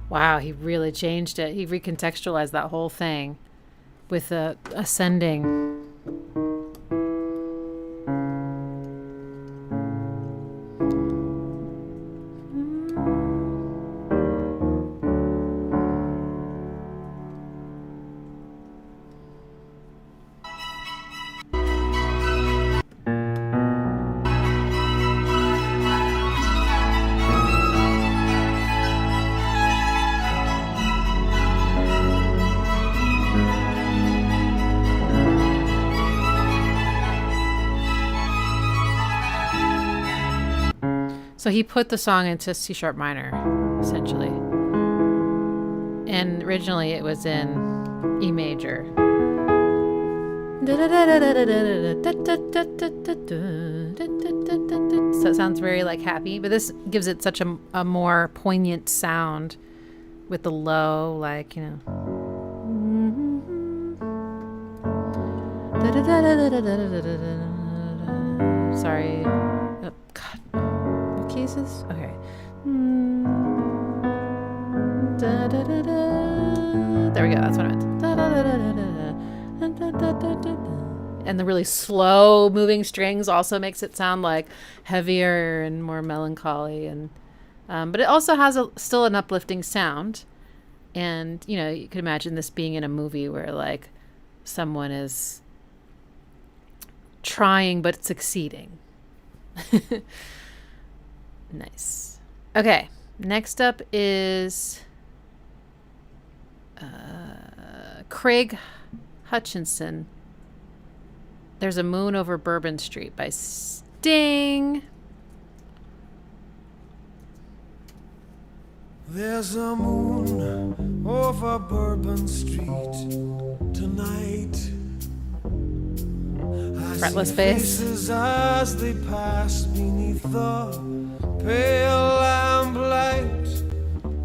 Wow, he really changed it. He recontextualized that whole thing with the ascending. So he put the song into C sharp minor, essentially. And originally it was in E major. So so it sounds very like happy. But this gives it such a more poignant sound with the low, like, you know. Sorry. Oh, God. What key is this? Okay. There we go. That's what I meant. And the really slow moving strings also makes it sound like heavier and more melancholy. And but it also has still an uplifting sound. And, you know, you could imagine this being in a movie where, like, someone is trying but succeeding. Nice. Okay. Next up is Craig Hutchinson. There's a Moon Over Bourbon Street by Sting. There's a moon over Bourbon Street tonight. Fretless bass. Faces as they pass beneath the pale lamplight.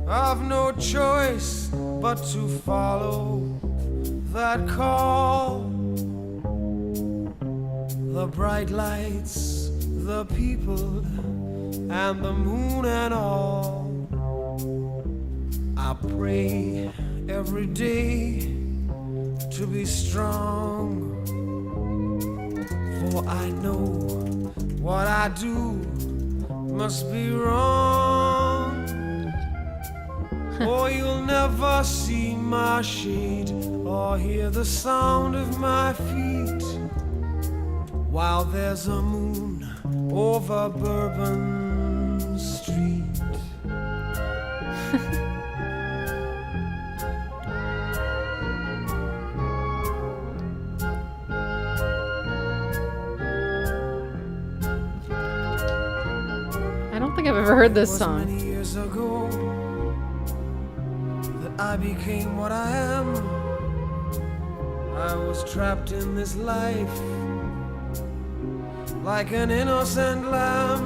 I've no choice but to follow that call. The bright lights, the people, and the moon and all. I pray every day to be strong, for I know what I do must be wrong. Or you'll never see my shade or hear the sound of my feet while there's a moon over Bourbon Street. I don't think I've ever heard this It was song. many years ago that I became what I am. I was trapped in this life like an innocent lamb.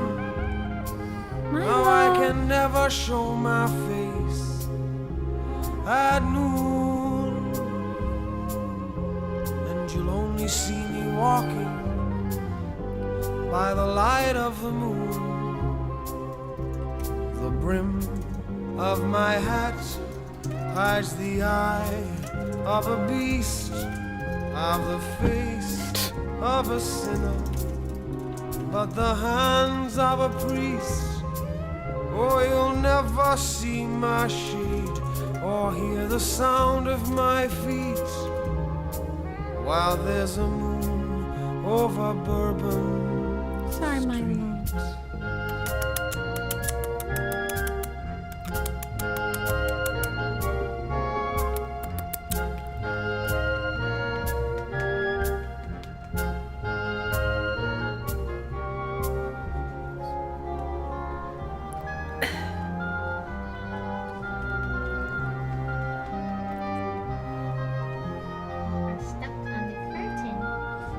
Now I can never show my face at noon, and you'll only see me walking by the light of the moon. The brim of my hat hides the eye of a beast, of the face of a sinner, but the hands of a priest. Oh, you'll never see my shade or hear the sound of my feet while there's a moon over Bourbon Sorry, my Street. mom. Stuck on the curtain.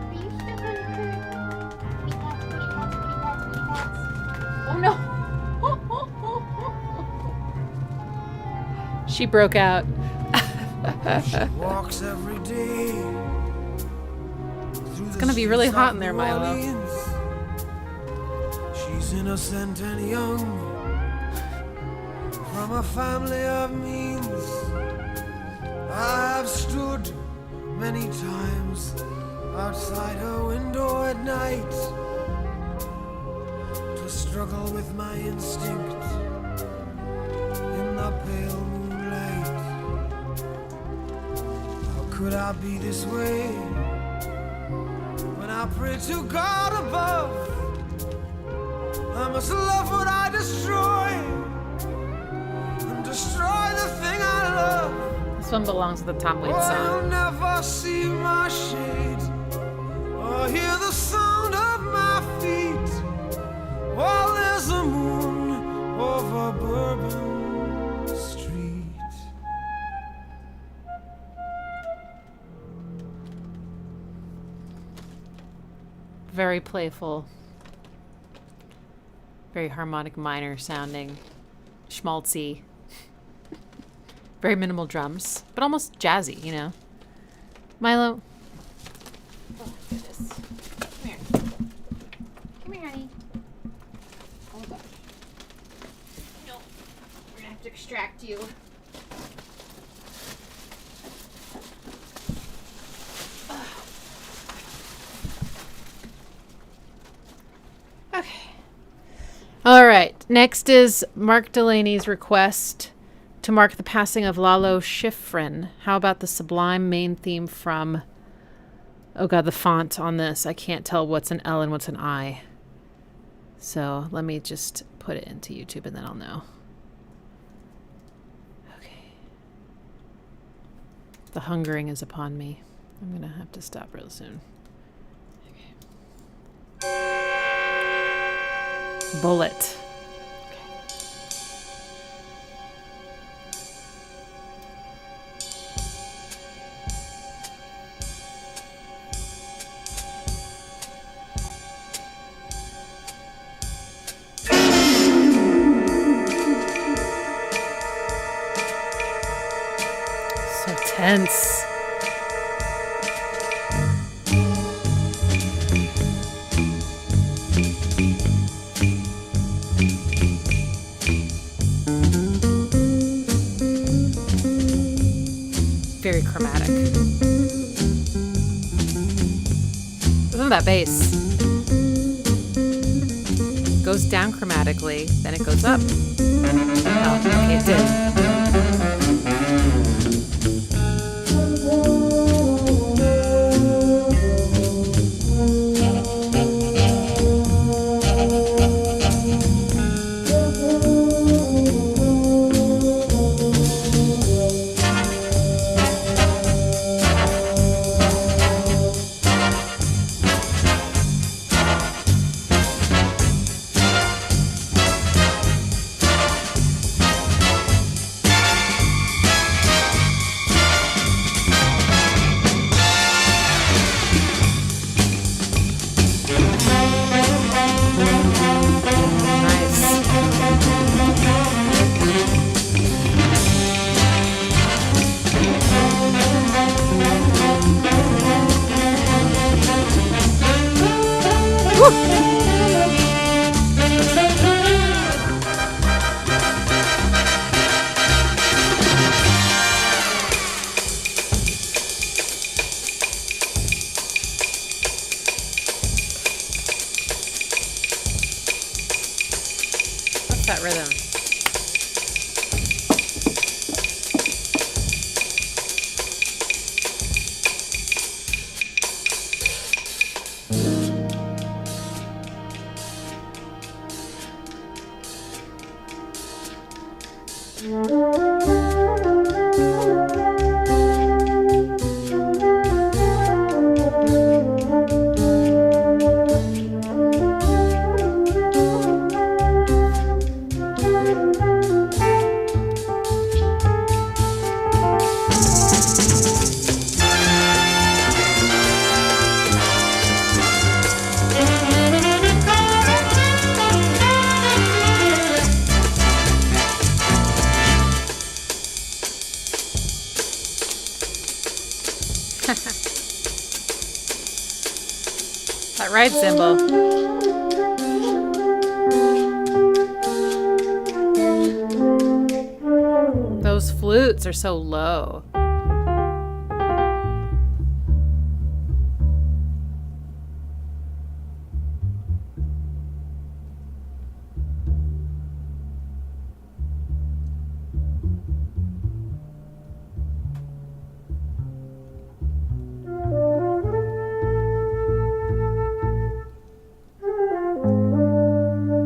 Are you stuck on the curtain? Pretty cats. Oh no! She broke out. She walks every day. It's gonna be really hot in there, Milo. She's innocent and young, from a family of means. I've stood many times outside her window at night to struggle with my instinct in the pale moonlight. How could I be this way when I pray to God above? I must love what I destroy and destroy the thing I love. This one belongs to the Tom Waits Oh, song. you'll never see my shade or hear the sound of my feet while there's a moon over Bourbon Street. Very playful. Very harmonic minor sounding, schmaltzy. Very minimal drums, but almost jazzy, you know. Milo. Oh, goodness. Come here. Come here, honey. Oh, gosh. No. We're going to have to extract you. Okay. All right. Next is Mark Delaney's request to mark the passing of Lalo Schifrin. How about the sublime main theme from... Oh god, the font on this. I can't tell what's an L and what's an I. So let me just put it into YouTube and then I'll know. Okay. The hungering is upon me. I'm going to have to stop real soon. Okay. Bullitt. So tense. Very chromatic. Listen to that bass. Goes down chromatically, then it goes up. Oh, okay, it did. That rhythm. That right cymbal. Those flutes are so low.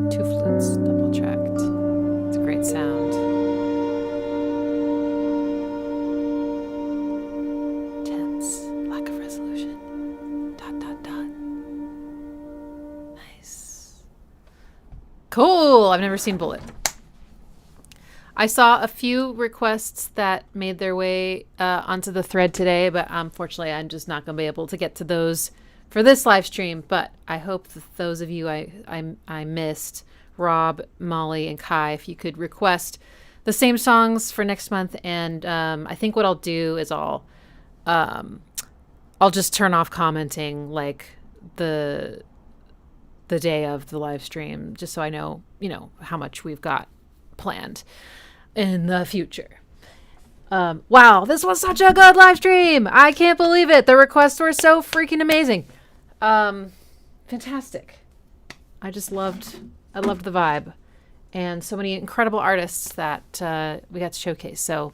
Two flutes, double tracked. It's a great sound. Tense, lack of resolution. ... Nice. Cool. I've never seen Bullitt. I saw a few requests that made their way onto the thread today, but unfortunately I'm just not going to be able to get to those for this live stream. But I hope that those of you I missed Rob, Molly, and Kai, if you could request the same songs for next month. And I think what I'll do is I'll just turn off commenting like the day of the live stream, just so I know, how much we've got planned in the future. Wow, this was such a good live stream. I can't believe it. The requests were so freaking amazing. Fantastic. I loved the vibe, and so many incredible artists that we got to showcase. So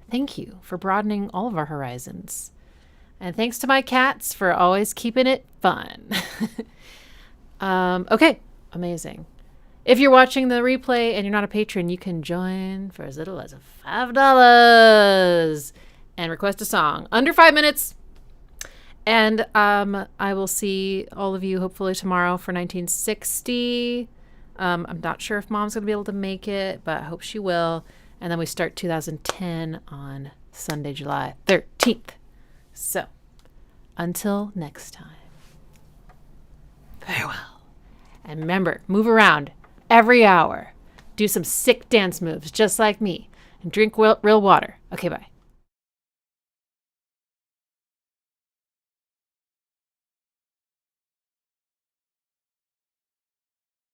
thank you for broadening all of our horizons. And thanks to my cats for always keeping it fun. Okay, amazing. If you're watching the replay and you're not a patron, you can join for as little as $5 and request a song under 5 minutes. And I will see all of you hopefully tomorrow for 1960. I'm not sure if Mom's going to be able to make it, but I hope she will. And then we start 2010 on Sunday, July 13th. So, until next time, farewell. And remember, move around every hour. Do some sick dance moves just like me. And drink real water. Okay, bye.